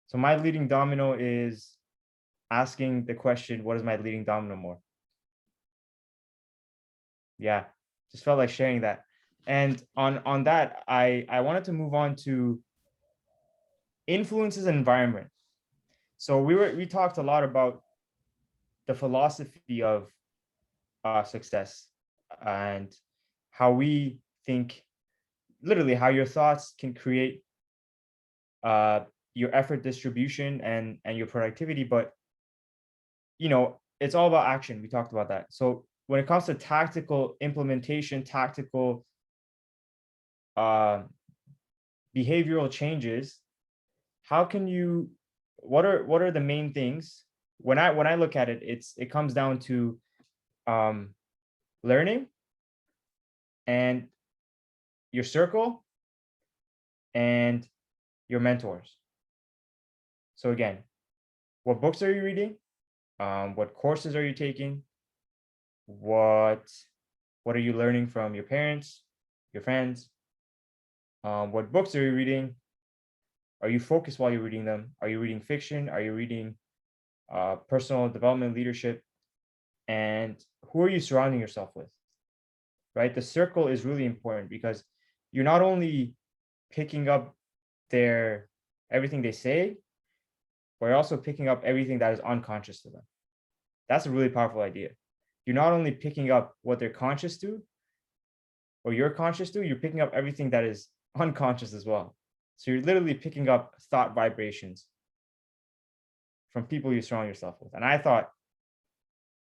Speaker 3: So my leading domino is asking the question, what is my leading domino more? Yeah, just felt like sharing that. And on that, I wanted to move on to influences and environment. So we talked a lot about the philosophy of success and how we think, literally how your thoughts can create your effort distribution and your productivity. But it's all about action. We talked about that. So when it comes to tactical implementation, tactical behavioral changes, how can you, what are the main things? When I look at it, it comes down to learning and your circle and your mentors. So again, what books are you reading? What courses are you taking? What are you learning from your parents, your friends? What books are you reading? Are you focused while you're reading them? Are you reading fiction? Are you reading personal development, leadership? And who are you surrounding yourself with? Right? The circle is really important because you're not only picking up everything they say, but you're also picking up everything that is unconscious to them. That's a really powerful idea. You're not only picking up what they're conscious to, or you're conscious to, you're picking up everything that is unconscious as well. So you're literally picking up thought vibrations from people you surround yourself with. And I thought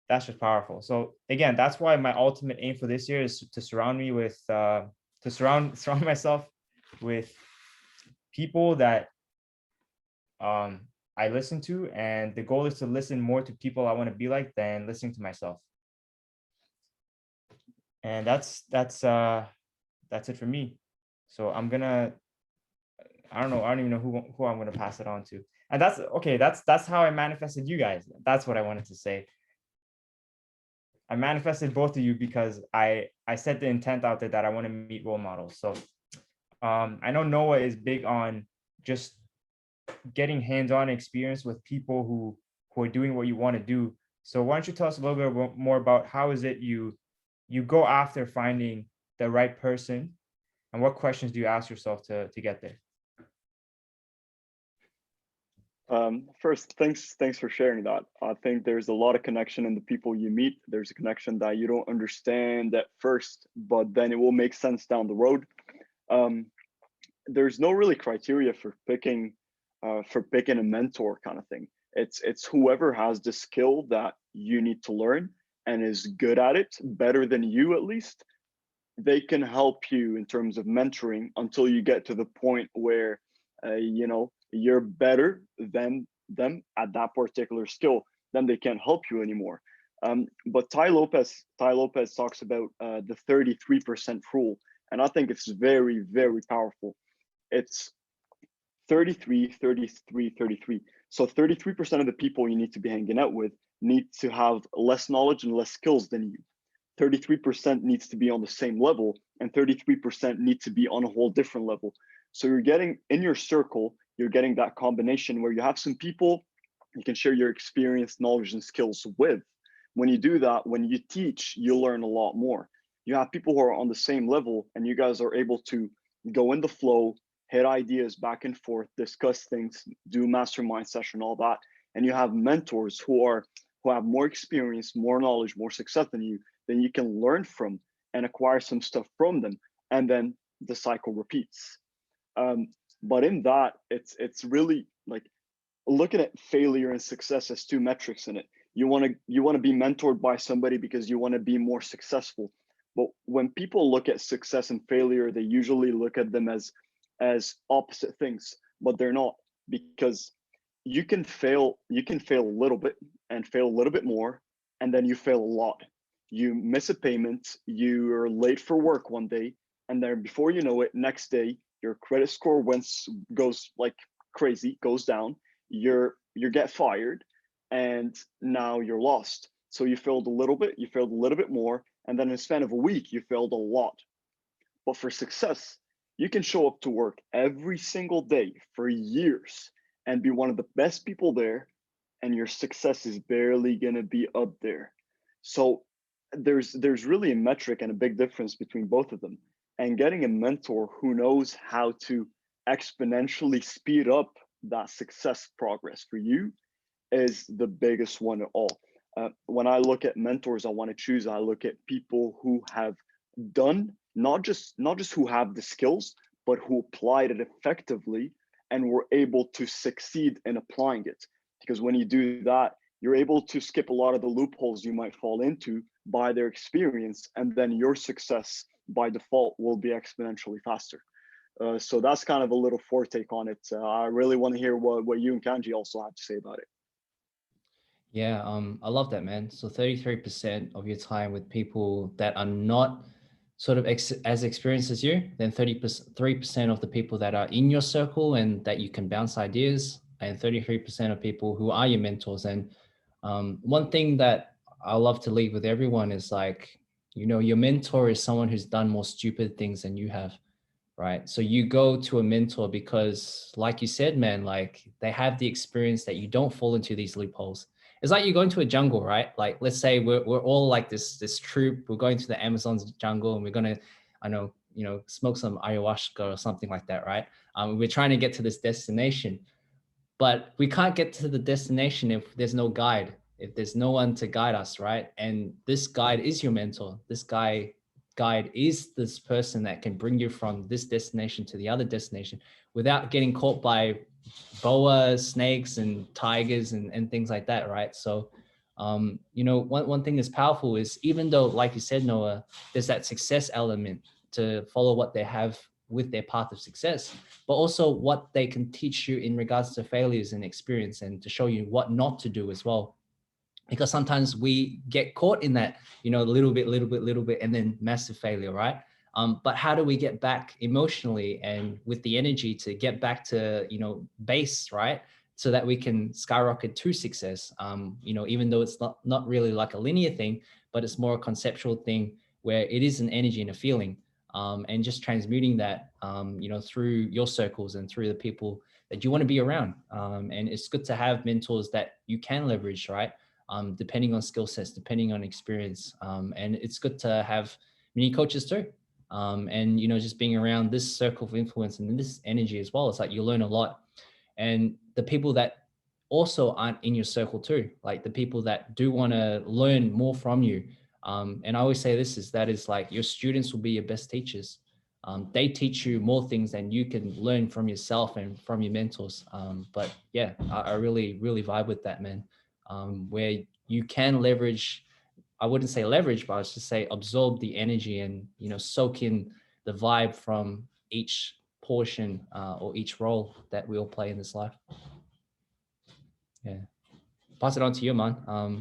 Speaker 3: that's just powerful. So again, that's why my ultimate aim for this year is to surround myself with people that I listen to, and the goal is to listen more to people I want to be like than listening to myself. And that's it for me. So I don't even know who I'm gonna pass it on to. And that's okay. That's how I manifested you guys. That's what I wanted to say. I manifested both of you because I set the intent out there that I want to meet role models. So I know Noah is big on just getting hands-on experience with people who are doing what you want to do. So why don't you tell us a little bit more about how is it you go after finding the right person, and what questions do you ask yourself to get there?
Speaker 4: First, thanks for sharing that. I think there's a lot of connection in the people you meet. There's a connection that you don't understand at first, but then it will make sense down the road. There's no really criteria for picking a mentor kind of thing. It's whoever has the skill that you need to learn and is good at it, better than you at least. They can help you in terms of mentoring until you get to the point where you're better than them at that particular skill. Then they can't help you anymore. But Tai Lopez talks about the 33% rule, and I think it's very, very powerful. It's 33, 33, 33. So 33% of the people you need to be hanging out with need to have less knowledge and less skills than you. 33% needs to be on the same level, and 33% need to be on a whole different level. So you're getting in your circle, you're getting that combination where you have some people you can share your experience, knowledge, and skills with. When you do that, when you teach, you learn a lot more. You have people who are on the same level, and you guys are able to go in the flow, hit ideas back and forth, discuss things, do mastermind session, all that. And you have mentors who have more experience, more knowledge, more success than you can learn from and acquire some stuff from them. And then the cycle repeats. But in that, it's really like looking at failure and success as two metrics in it. You want to be mentored by somebody because you want to be more successful. But when people look at success and failure, they usually look at them as as opposite things, but they're not, because you can fail a little bit and fail a little bit more, and then you fail a lot. You miss a payment, you're late for work one day, and then before you know it, next day your credit score goes like crazy, goes down, you get fired, and now you're lost. So you failed a little bit, you failed a little bit more, and then in the span of a week you failed a lot. But for success, you can show up to work every single day for years and be one of the best people there, and your success is barely gonna be up there. So there's really a metric and a big difference between both of them. And getting a mentor who knows how to exponentially speed up that success progress for you is the biggest one of all. When I look at mentors I want to choose, I look at people who have done, not just who have the skills, but who applied it effectively and were able to succeed in applying it. Because when you do that, you're able to skip a lot of the loopholes you might fall into by their experience, and then your success by default will be exponentially faster. So that's kind of a little foretake on it. I really want to hear what you and Kanji also have to say about it.
Speaker 1: Yeah, I love that, man. So 33% of your time with people that are not sort of as experienced as you, then 3% of the people that are in your circle and that you can bounce ideas, and 33% of people who are your mentors. And one thing that I love to leave with everyone is like, you know, your mentor is someone who's done more stupid things than you have, right? So you go to a mentor because, like you said, man, like they have the experience that you don't fall into these loopholes. It's like you go into a jungle, right? Like, let's say we're all like this troop. We're going to the Amazon's jungle, and we're gonna, I know, you know, smoke some ayahuasca or something like that, right? We're trying to get to this destination, but we can't get to the destination if there's no guide, if there's no one to guide us, right? And this guide is your mentor. This guide is this person that can bring you from this destination to the other destination without getting caught by boas, snakes, and tigers and things like that, right? So, you know, one thing that's powerful is, even though, like you said, Noah, there's that success element to follow what they have with their path of success, but also what they can teach you in regards to failures and experience, and to show you what not to do as well. Because sometimes we get caught in that, you know, little bit, and then massive failure, right? But how do we get back emotionally and with the energy to get back to, you know, base, right? So that we can skyrocket to success. You know, even though it's not really like a linear thing, but it's more a conceptual thing where it is an energy and a feeling, and just transmuting that, you know, through your circles and through the people that you want to be around. And it's good to have mentors that you can leverage, right? Depending on skill sets, depending on experience. And it's good to have mini coaches too. And, you know, just being around this circle of influence and this energy as well. It's like you learn a lot. And the people that also aren't in your circle too, like the people that do want to learn more from you. And I always say that is like your students will be your best teachers. They teach you more things than you can learn from yourself and from your mentors. But yeah, I really, really vibe with that, man. Where you can leverage, I wouldn't say leverage, but I was just say absorb the energy and, you know, soak in the vibe from each portion or each role that we all play in this life. Yeah. Pass it on to you, man.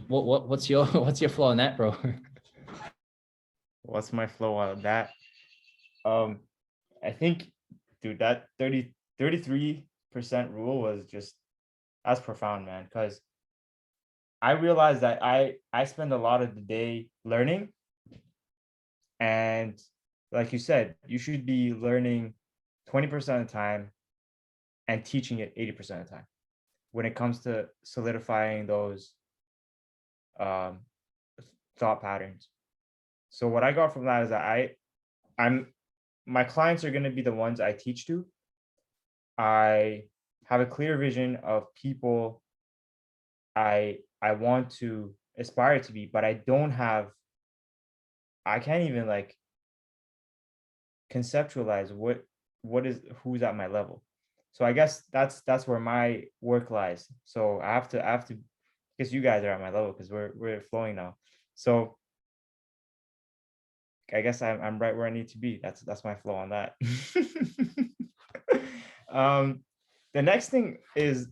Speaker 1: What's your flow on that, bro?
Speaker 3: What's my flow on that? I think, dude, that 33% rule was just, that's profound, man. Because I realized that I spend a lot of the day learning, and like you said, you should be learning 20% of the time and teaching it 80% of the time when it comes to solidifying those thought patterns. So what I got from that is that my clients are going to be the ones I teach to. I have a clear vision of people I want to aspire to be, but I can't even like conceptualize who's at my level. So I guess that's where my work lies. So I have to, because you guys are at my level because we're flowing now. So I guess I'm right where I need to be. That's my flow on that. The next thing is,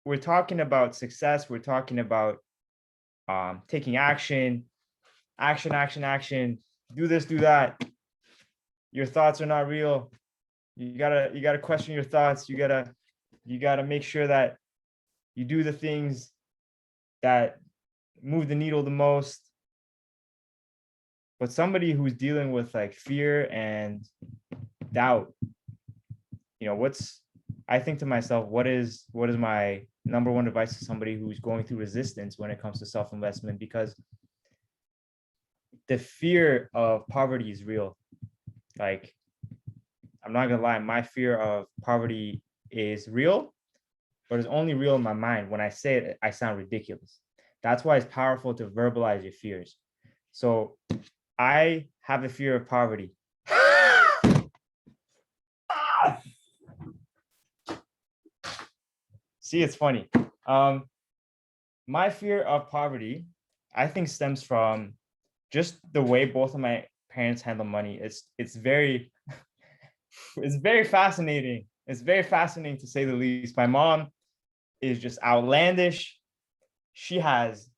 Speaker 3: we're talking about success. We're talking about taking action, action. Do this, do that. Your thoughts are not real. You gotta question your thoughts. You gotta make sure that you do the things that move the needle the most. But somebody who's dealing with like fear and doubt, I think to myself, what is my number one advice to somebody who's going through resistance when it comes to self-investment? Because the fear of poverty is real. Like, I'm not gonna lie, my fear of poverty is real, but it's only real in my mind. When I say it, I sound ridiculous. That's why it's powerful to verbalize your fears. So I have a fear of poverty. See, it's funny. My fear of poverty, I think, stems from just the way both of my parents handle money. It's very it's very fascinating. It's very fascinating to say the least. My mom is just outlandish. She has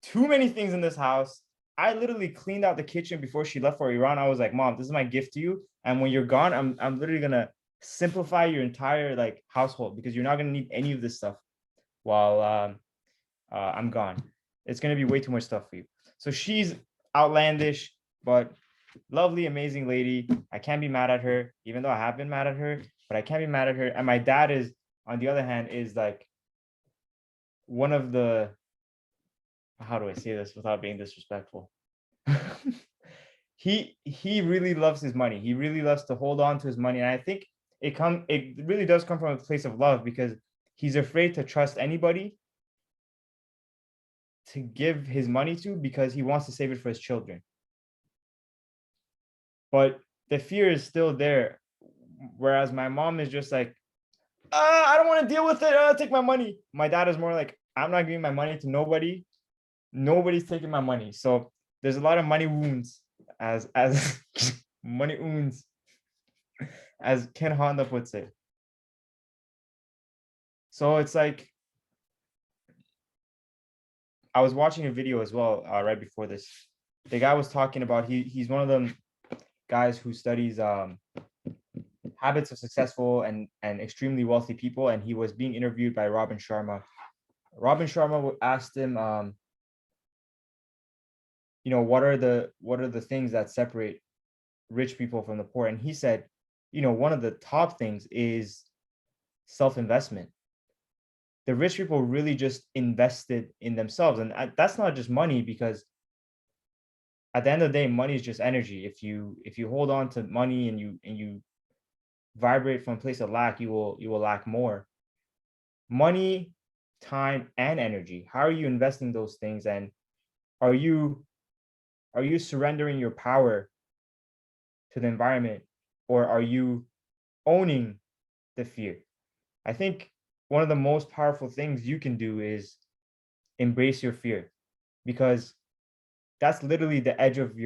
Speaker 3: too many things in this house. I literally cleaned out the kitchen before she left for Iran. I was like, Mom, this is my gift to you. And when you're gone, I'm literally gonna simplify your entire like household, because you're not gonna need any of this stuff while I'm gone. It's gonna be way too much stuff for you. So she's outlandish, but lovely, amazing lady. I can't be mad at her, even though I have been mad at her, but I can't be mad at her. And my dad is, on the other hand, is like one of the, how do I say this without being disrespectful? He really loves his money. He really loves to hold on to his money. And I think it really does come from a place of love, because he's afraid to trust anybody to give his money to, because he wants to save it for his children. But the fear is still there. Whereas my mom is just like, I don't want to deal with it. Take my money. My dad is more like, I'm not giving my money to nobody. Nobody's taking my money. So there's a lot of money wounds, as money wounds, as Ken Honda would say. So it's like, I was watching a video as well right before this. The guy was talking about, he's one of them guys who studies habits of successful and extremely wealthy people, and he was being interviewed by Robin Sharma. Robin Sharma asked him, what are the things that separate rich people from the poor? And he said, one of the top things is self-investment. The rich people really just invested in themselves, and that's not just money, because at the end of the day, money is just energy. If you hold on to money and you vibrate from a place of lack, you will lack more. Money, time, and energy. How are you investing those things? And are you surrendering your power to the environment, or are you owning the fear? I think one of the most powerful things you can do is embrace your fear, because that's literally the edge of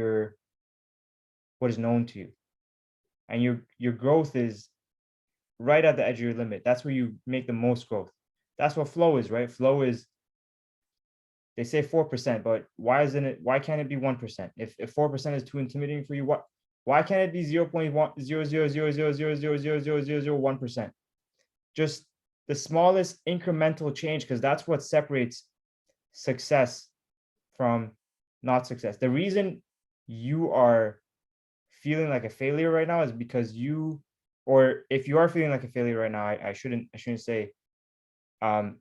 Speaker 3: what is known to you. And your growth is right at the edge of your limit. That's where you make the most growth. That's what flow is, right? Flow is, they say 4%, but why can't it be 1%? If 4% is too intimidating for you, why can't it be 0.10000000001%? Just the smallest incremental change, because that's what separates success from not success. The reason you are feeling like a failure right now is because or if you are feeling like a failure right now, I shouldn't say,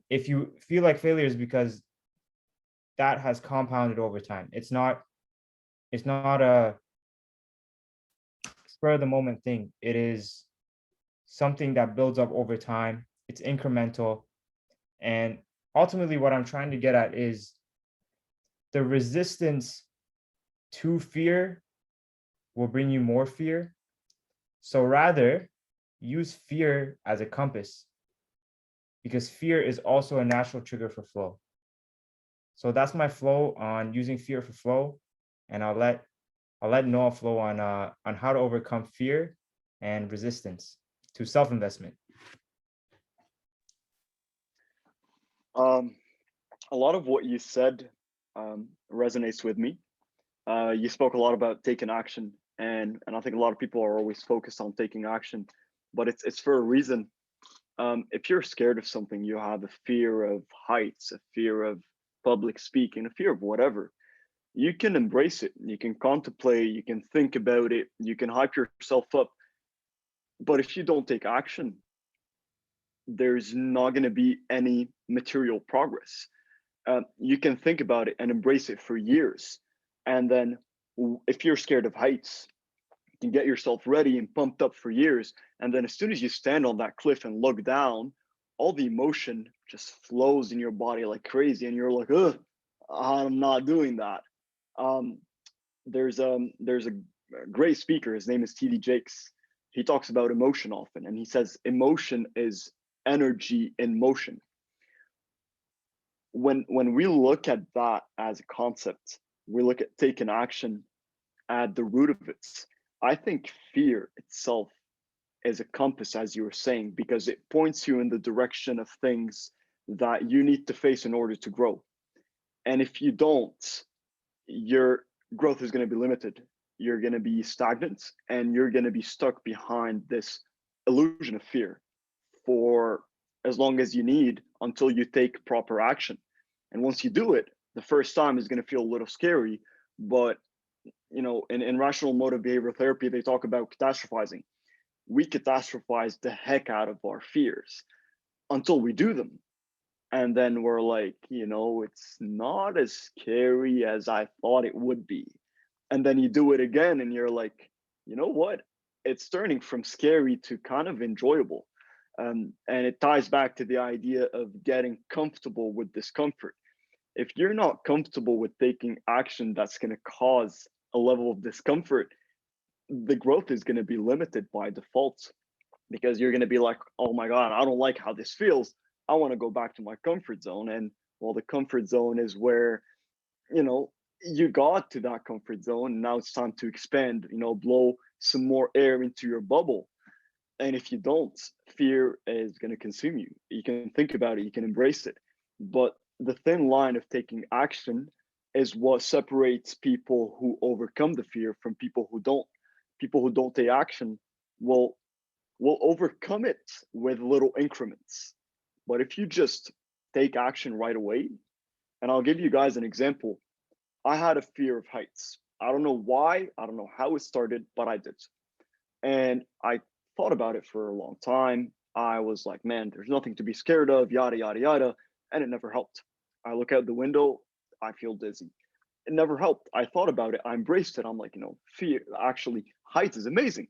Speaker 3: if you feel like failure, is because that has compounded over time. It's not a spur of the moment thing. It is something that builds up over time. It's incremental. And ultimately what I'm trying to get at is the resistance to fear will bring you more fear. So rather use fear as a compass, because fear is also a natural trigger for flow. So that's my flow on using fear for flow. And I'll let Noah flow on how to overcome fear and resistance to self-investment?
Speaker 4: A lot of what you said resonates with me. You spoke a lot about taking action, and I think a lot of people are always focused on taking action, but it's for a reason. If you're scared of something, you have a fear of heights, a fear of public speaking, a fear of whatever. You can embrace it. You can contemplate. You can think about it. You can hype yourself up. But if you don't take action, there's not going to be any material progress. You can think about it and embrace it for years. And then if you're scared of heights, you can get yourself ready and pumped up for years. And then as soon as you stand on that cliff and look down, all the emotion just flows in your body like crazy. And you're like, ugh, I'm not doing that. There's a great speaker. His name is TD Jakes. He talks about emotion often. And he says, emotion is energy in motion. When we look at that as a concept, we look at taking action at the root of it. I think fear itself is a compass, as you were saying, because it points you in the direction of things that you need to face in order to grow. And if you don't, your growth is going to be limited. You're going to be stagnant, and you're going to be stuck behind this illusion of fear for as long as you need until you take proper action. And once you do it, the first time is going to feel a little scary, but you know, in rational motive behavioral therapy, they talk about catastrophizing. We catastrophize the heck out of our fears until we do them. And then we're like, you know, it's not as scary as I thought it would be. And then you do it again and you're like, you know what? It's turning from scary to kind of enjoyable. And it ties back to the idea of getting comfortable with discomfort. If you're not comfortable with taking action that's going to cause a level of discomfort, the growth is going to be limited by default, because you're going to be like, oh my God, I don't like how this feels. I want to go back to my comfort zone. And well, the comfort zone is where, you know, you got to that comfort zone. Now it's time to expand, you know, blow some more air into your bubble. And if you don't, fear is going to consume you. You can think about it, you can embrace it. But the thin line of taking action is what separates people who overcome the fear from people who don't. People who don't take action will overcome it with little increments. But if you just take action right away, and I'll give you guys an example. I had a fear of heights. I don't know why, I don't know how it started, but I did. And I thought about it for a long time. I was like, man, there's nothing to be scared of, yada, yada, yada. And it never helped. I look out the window, I feel dizzy. It never helped. I thought about it, I embraced it. I'm like, you know, fear, actually, heights is amazing.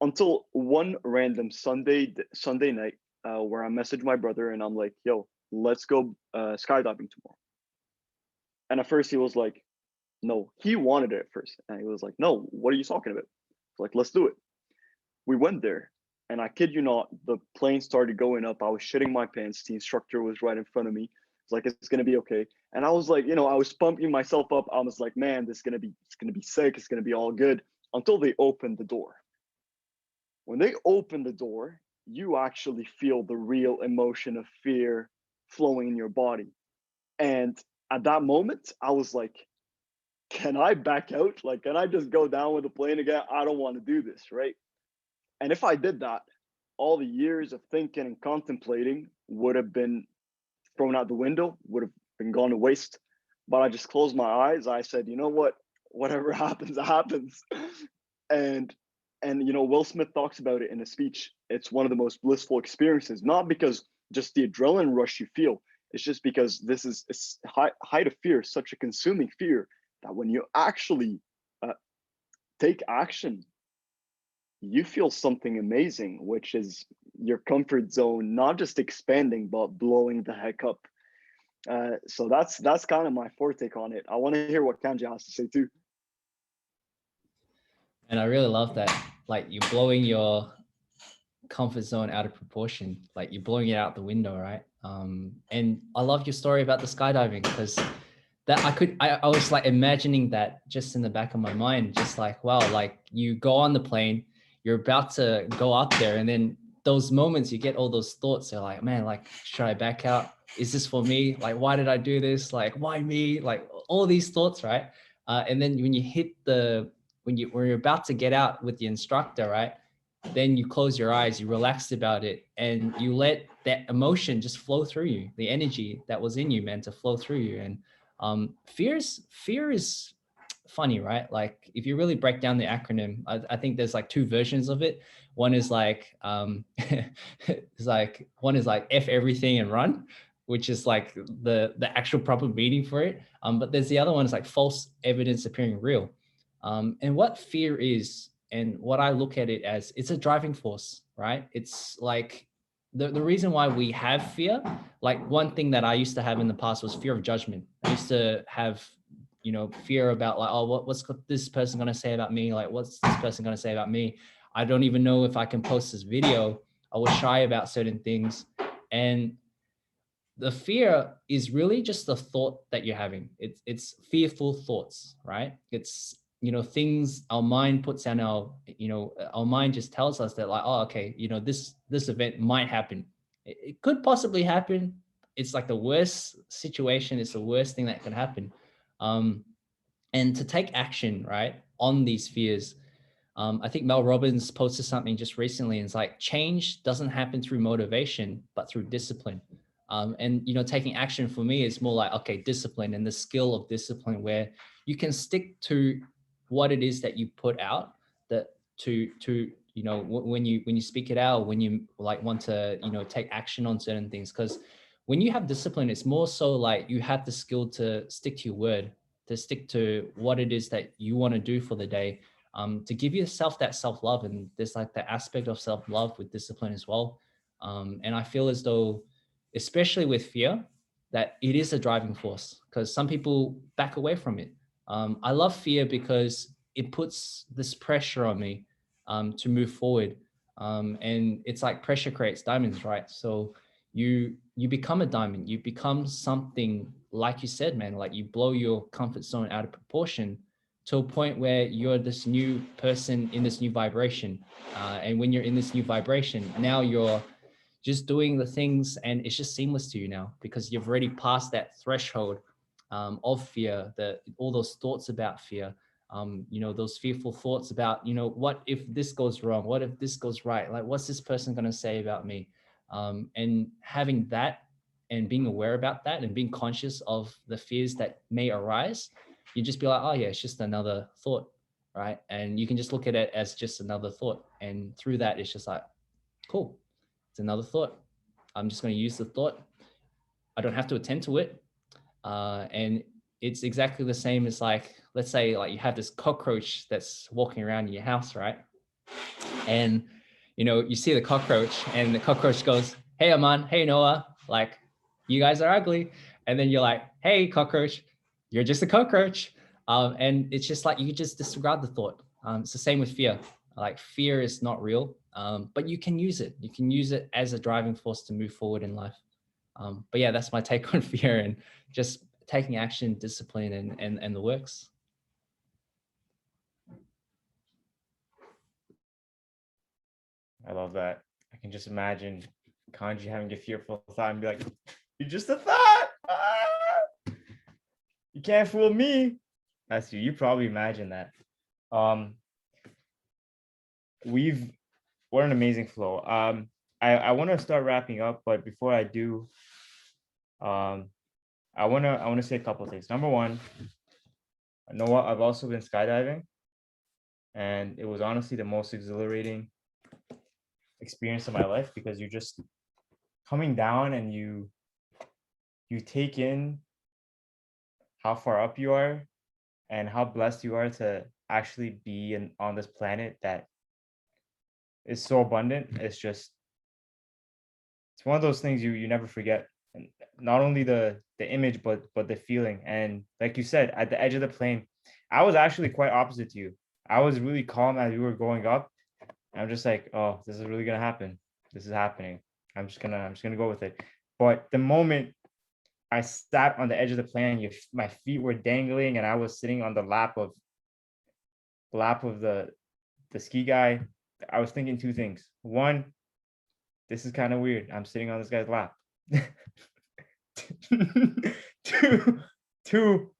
Speaker 4: Until one random Sunday night where I messaged my brother and I'm like, yo, let's go skydiving tomorrow. And at first he was like, no, he wanted it at first. And he was like, no, what are you talking about? Like, let's do it. We went there, and I kid you not, the plane started going up. I was shitting my pants. The instructor was right in front of me. It's like, it's gonna be okay. And I was like, you know, I was pumping myself up. I was like, man, it's gonna be sick. It's gonna be all good, until they opened the door. When they open the door, you actually feel the real emotion of fear flowing in your body. And at that moment, I was like, can I back out? Like, can I just go down with the plane again? I don't want to do this, right? And if I did that, all the years of thinking and contemplating would have been thrown out the window, would have been gone to waste. But I just closed my eyes. I said, you know what? Whatever happens, happens. And you know, Will Smith talks about it in a speech. It's one of the most blissful experiences, not because just the adrenaline rush you feel. It's just because this is height of fear, such a consuming fear, that when you actually take action, you feel something amazing, which is your comfort zone, not just expanding, but blowing the heck up. So that's kind of my forte on it. I want to hear what Kanji has to say too.
Speaker 1: And I really love that. Like, you're blowing your comfort zone out of proportion. Like, you're blowing it out the window, right? And I love your story about the skydiving, because that I was like imagining that just in the back of my mind, just like, wow, like you go on the plane, you're about to go up there, and then those moments, you get all those thoughts. You're like, man, like, should I back out? Is this for me? Like, why did I do this? Like, why me? Like all these thoughts, right? And then when you hit when you're about to get out with the instructor, right? Then you close your eyes, you relaxed about it, and you let that emotion just flow through you, the energy that was in you, man, to flow through you. And fear is funny, right? Like if you really break down the acronym, I think there's like two versions of it. One is like it's like one is like F everything and run, which is like the actual proper meaning for it. But there's the other one is like false evidence appearing real. And what fear is, and what I look at it as, it's a driving force, right? It's like the reason why we have fear, like one thing that I used to have in the past was fear of judgment. I used to have, fear about like, oh, what's this person going to say about me? Like, what's this person going to say about me? I don't even know if I can post this video. I was shy about certain things. And the fear is really just the thought that you're having. It's fearful thoughts, right? It's, things our mind puts on our mind just tells us that like, oh, okay, this event might happen. It could possibly happen. It's like the worst situation. It's the worst thing that can happen. And to take action, right, on these fears. I think Mel Robbins posted something just recently, and it's like change doesn't happen through motivation, but through discipline. And taking action for me is more like, okay, discipline and the skill of discipline, where you can stick to what it is that you put out, that to when you speak it out, when you like want to take action on certain things. Because when you have discipline, it's more so like you have the skill to stick to your word, to stick to what it is that you want to do for the day. To give yourself that self-love. And there's like the aspect of self-love with discipline as well. And I feel as though, especially with fear, that it is a driving force, because some people back away from it. I love fear because it puts this pressure on me to move forward. And it's like pressure creates diamonds, right? So you become a diamond, you become something, like you said, man, like you blow your comfort zone out of proportion to a point where you're this new person in this new vibration. And when you're in this new vibration, now you're just doing the things and it's just seamless to you now, because you've already passed that threshold of fear, all those thoughts about fear, those fearful thoughts about, what if this goes wrong? What if this goes right? Like, what's this person going to say about me? And having that and being aware about that and being conscious of the fears that may arise, you just be like, oh yeah, it's just another thought, right? And you can just look at it as just another thought. And through that, it's just like, cool, it's another thought. I'm just going to use the thought. I don't have to attend to it. And it's exactly the same as like, let's say like you have this cockroach that's walking around in your house, right? And, you see the cockroach and the cockroach goes, hey, Aman, hey, Noah, like, you guys are ugly. And then you're like, hey, cockroach, you're just a cockroach. And it's just like, you just disregard the thought. It's the same with fear. Like fear is not real, but you can use it. You can use it as a driving force to move forward in life. But yeah, that's my take on fear, and just taking action, discipline, and the works.
Speaker 3: I love that. I can just imagine Kanji having a fearful thought and be like, you're just a thought. Ah! You can't fool me. That's you. You probably imagine that. What an amazing flow. I want to start wrapping up, but before I do, I want to say a couple of things. Number one, I know what, I've also been skydiving, and it was honestly the most exhilarating experience of my life, because you're just coming down and you take in how far up you are and how blessed you are to actually be on this planet that is so abundant. It's one of those things you never forget. And not only the image, but the feeling. And like you said, at the edge of the plane, I was actually quite opposite to you. I was really calm as we were going up. I'm just like, oh, this is really gonna happen. This is happening. I'm just gonna go with it. But the moment I sat on the edge of the plane, my feet were dangling, and I was sitting on the lap of the ski guy, I was thinking two things. One, this is kind of weird. I'm sitting on this guy's lap. Two,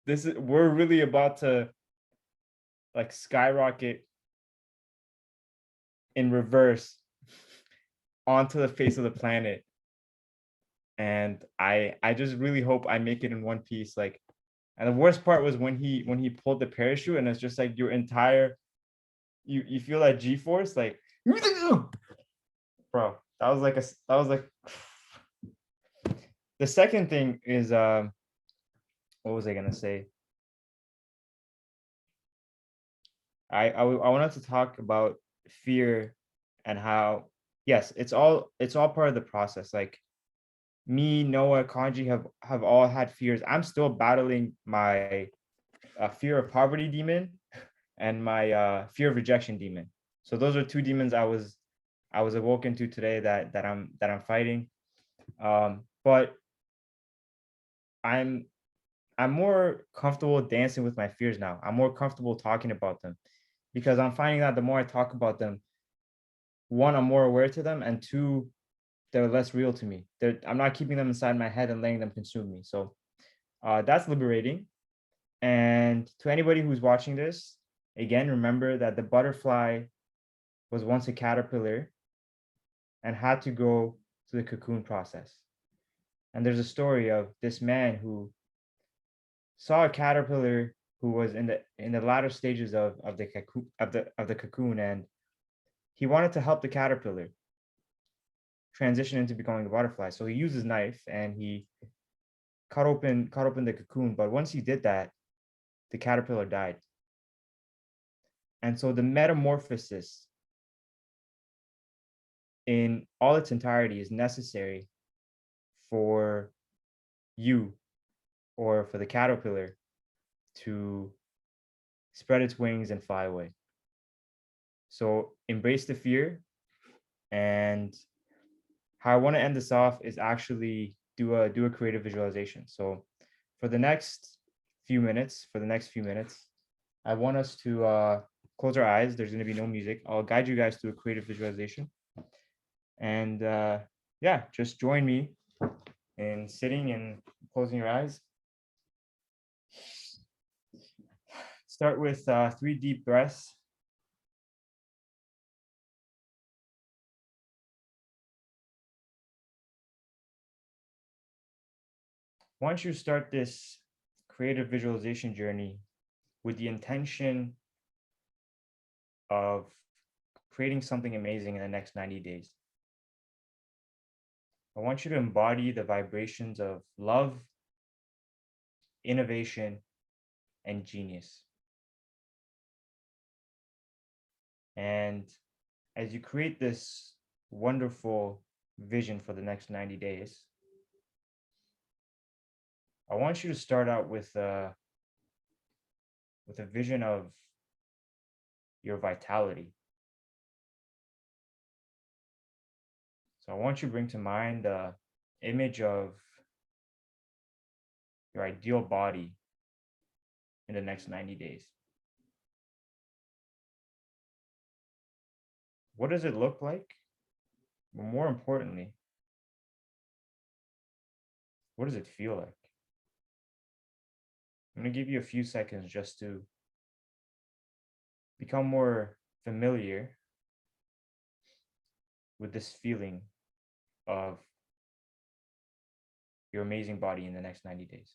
Speaker 3: we're really about to like skyrocket in reverse onto the face of the planet. And I just really hope I make it in one piece. Like, and the worst part was when he pulled the parachute, and it's just like your entire you feel that G-force, like, bro. That was like the second thing is what was I gonna say? I wanted to talk about fear and how, yes, it's all part of the process. Like me, Noah, Kanji have all had fears. I'm still battling my fear of poverty demon and my fear of rejection demon. So those are two demons I was awoken to today that I'm fighting. But I'm more comfortable dancing with my fears now. I'm more comfortable talking about them because I'm finding that the more I talk about them, one, I'm more aware to them, and two, they're less real to me. I'm not keeping them inside my head and letting them consume me. So that's liberating. And to anybody who's watching this, again, remember that the butterfly was once a caterpillar and had to go through the cocoon process. And there's a story of this man who saw a caterpillar who was in the latter stages of the cocoon, and he wanted to help the caterpillar transition into becoming a butterfly. So he used his knife and he cut open the cocoon. But once he did that, the caterpillar died. And so the metamorphosis in all its entirety is necessary for you or for the caterpillar to spread its wings and fly away. So embrace the fear. And how I want to end this off is actually do a creative visualization. So for the next few minutes, I want us to close our eyes. There's going to be no music. I'll guide you guys through a creative visualization. And yeah, just join me in sitting and closing your eyes. Start with 3 deep breaths. Once you start this creative visualization journey with the intention of creating something amazing in the next 90 days, I want you to embody the vibrations of love, innovation, and genius. And as you create this wonderful vision for the next 90 days, I want you to start out with a vision of your vitality. So I want you to bring to mind the image of your ideal body in the next 90 days. What does it look like? But more importantly, what does it feel like? I'm going to give you a few seconds just to become more familiar with this feeling of your amazing body in the next 90 days.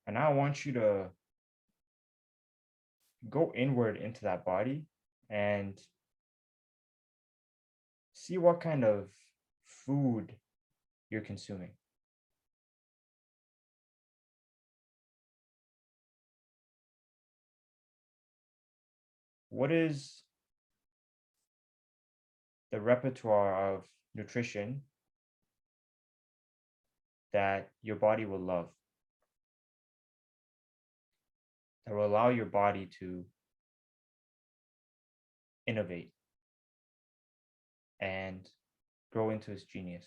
Speaker 3: And now I want you to go inward into that body and see what kind of food you're consuming. What is the repertoire of nutrition that your body will love, that will allow your body to innovate and grow into its genius?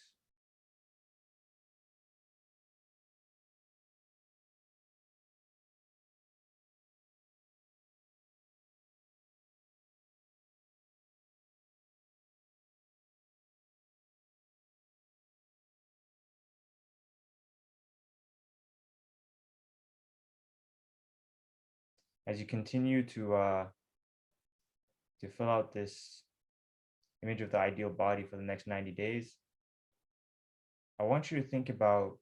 Speaker 3: as you continue to fill out this image of the ideal body for the next 90 days, I want you to think about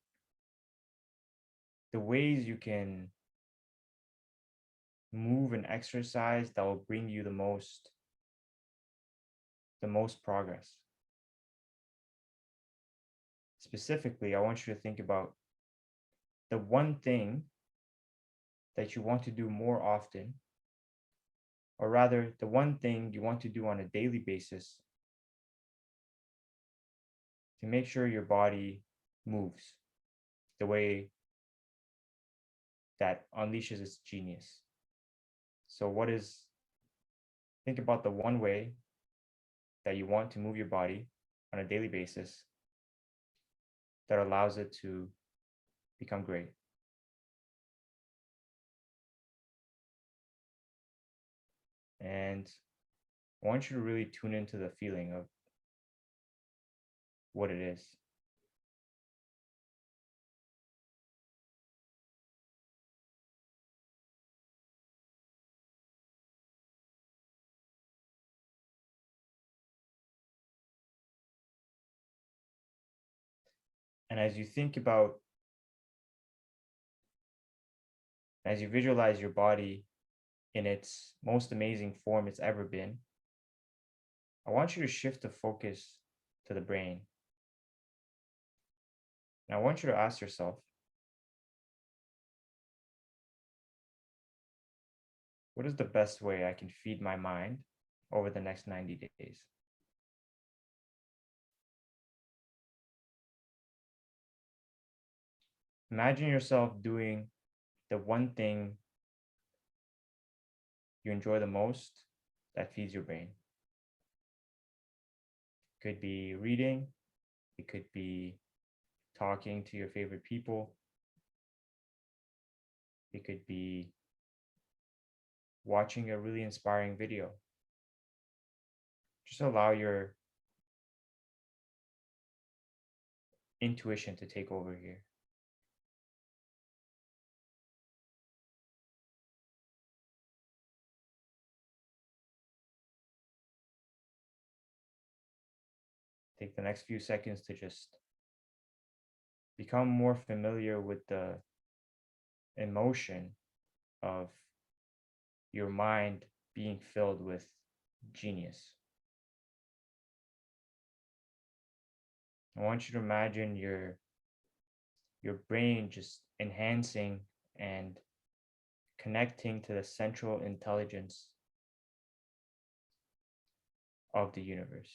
Speaker 3: the ways you can move and exercise that will bring you the most progress. Specifically, I want you to think about the one thing that you want to do more often, or rather, the one thing you want to do on a daily basis to make sure your body moves the way that unleashes its genius. So think about the one way that you want to move your body on a daily basis that allows it to become great. And I want you to really tune into the feeling of what it is. And as you visualize your body in its most amazing form it's ever been, I want you to shift the focus to the brain. And I want you to ask yourself, what is the best way I can feed my mind over the next 90 days? Imagine yourself doing the one thing you enjoy the most that feeds your brain. It could be reading, it could be talking to your favorite people, it could be watching a really inspiring video. Just allow your intuition to take over here. Take the next few seconds to just become more familiar with the emotion of your mind being filled with genius. I want you to imagine your brain just enhancing and connecting to the central intelligence of the universe.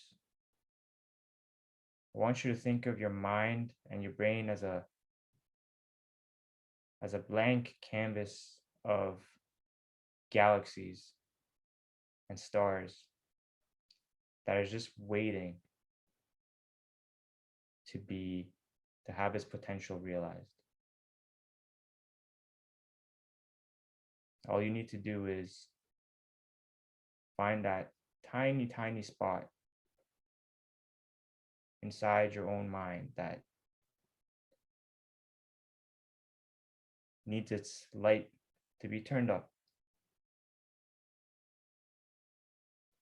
Speaker 3: I want you to think of your mind and your brain as a blank canvas of galaxies and stars that is just waiting to have its potential realized. All you need to do is find that tiny, tiny spot inside your own mind that needs its light to be turned up.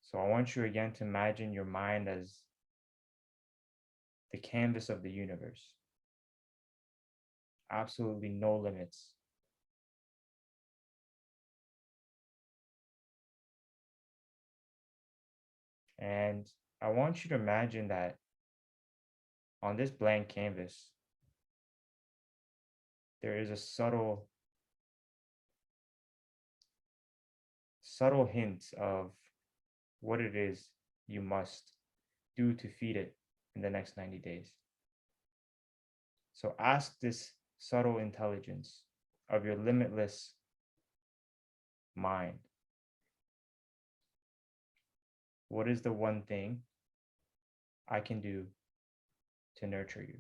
Speaker 3: So I want you again to imagine your mind as the canvas of the universe. Absolutely no limits. And I want you to imagine that on this blank canvas, there is a subtle hint of what it is you must do to feed it in the next 90 days. So ask this subtle intelligence of your limitless mind, what is the one thing I can do to nurture you?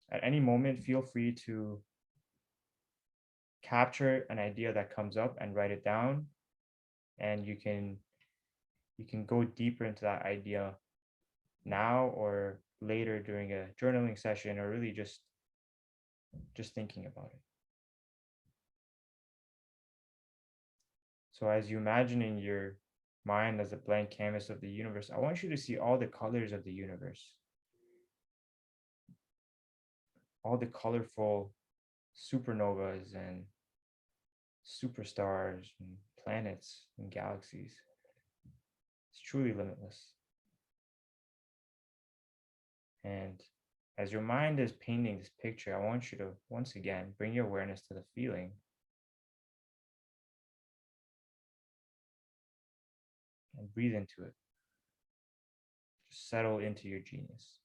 Speaker 3: At any moment, feel free to capture an idea that comes up and write it down. And you can go deeper into that idea now or later during a journaling session, or really just thinking about it. So as you imagining your mind as a blank canvas of the universe, I want you to see all the colors of the universe, all the colorful supernovas and superstars and planets and galaxies. It's truly limitless. And as your mind is painting this picture, I want you to once again bring your awareness to the feeling. And breathe into it. Just settle into your genius.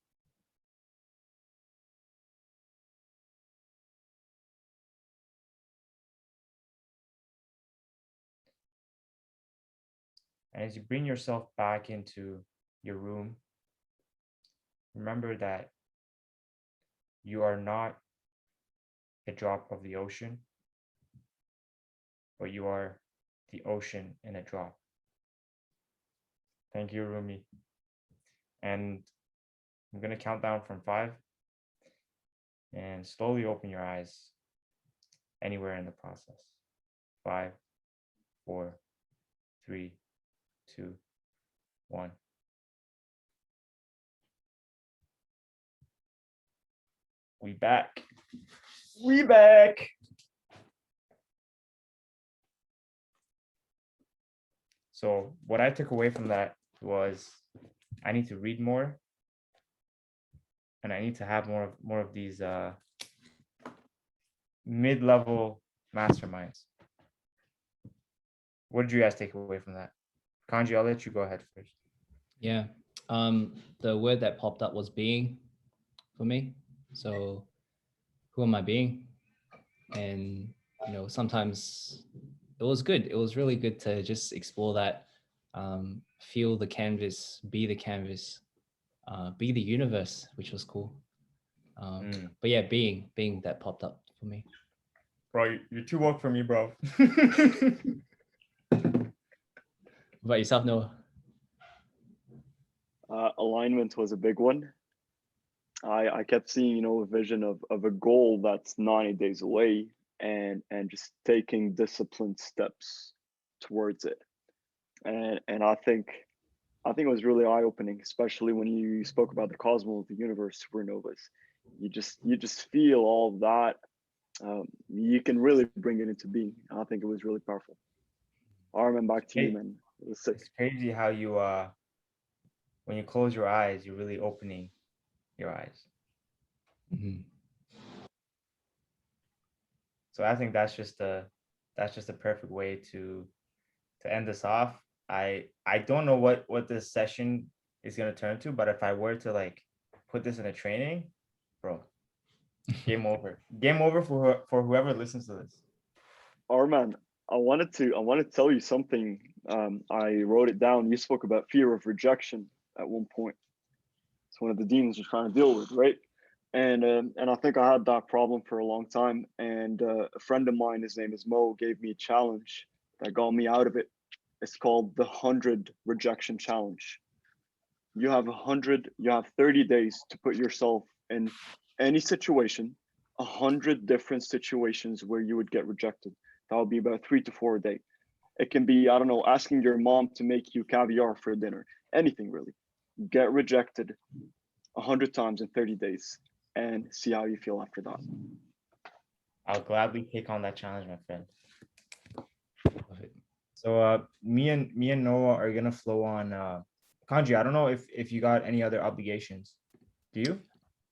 Speaker 3: And as you bring yourself back into your room, remember that you are not a drop of the ocean, but you are the ocean in a drop. Thank you, Rumi. And I'm going to count down from 5 and slowly open your eyes anywhere in the process. 5, 4, 3, 2, 1. We back. We back. So what I took away from that was I need to read more, and I need to have more of these mid-level masterminds. What did you guys take away from that? Kanji, I'll let you go ahead first.
Speaker 1: Yeah. The word that popped up was being for me. So who am I being? And, you know, sometimes it was good. It was really good to just explore that, feel the canvas, be the canvas, be the universe, which was cool. But yeah, being that popped up for me.
Speaker 3: Bro, you're too woke for me, bro.
Speaker 1: What about yourself, Noah?
Speaker 4: Alignment was a big one. I kept seeing, you know, a vision of a goal that's 90 days away, and just taking disciplined steps towards it. And I think it was really eye-opening, especially when you spoke about the cosmos, the universe, supernovas. You just feel all of that. You can really bring it into being. I think it was really powerful. Armin, back to you, man. It was sick.
Speaker 3: It's crazy how you when you close your eyes, you're really opening your eyes.
Speaker 1: Mm-hmm.
Speaker 3: So I think that's just a perfect way to end this off. I don't know what this session is gonna turn to, but if I were to like put this in a training, bro, game over. Game over for whoever listens to this.
Speaker 4: Arman, I wanted to tell you something. I wrote it down. You spoke about fear of rejection at one point. It's one of the demons you're trying to deal with, right? And I think I had that problem for a long time. And a friend of mine, his name is Mo, gave me a challenge that got me out of it. It's called the 100 rejection challenge. You have 30 days to put yourself in any situation, 100 different situations where you would get rejected. That would be about 3 to 4 a day. It can be, I don't know, asking your mom to make you caviar for dinner, anything really. Get rejected 100 times in 30 days and see how you feel after that.
Speaker 3: I'll gladly take on that challenge, my friend. So me and Noah are gonna flow on Kanji. I don't know if you got any other obligations. Do you?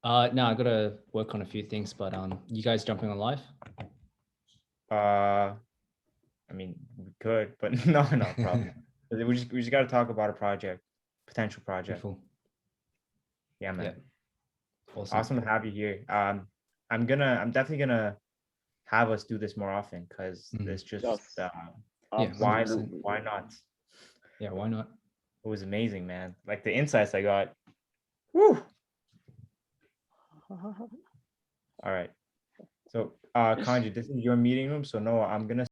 Speaker 1: No, I gotta work on a few things, but you guys jumping on live?
Speaker 3: I mean, we could, but no problem. we just got to talk about a project, potential project.
Speaker 1: Beautiful.
Speaker 3: Yeah, man.
Speaker 1: Yeah.
Speaker 3: Awesome to have you here. I'm definitely gonna have us do this more often because there's just why not?
Speaker 1: Yeah, why not?
Speaker 3: It was amazing, man. Like the insights I got. Woo. All right. So Kanji, this is your meeting room. So Noah, I'm gonna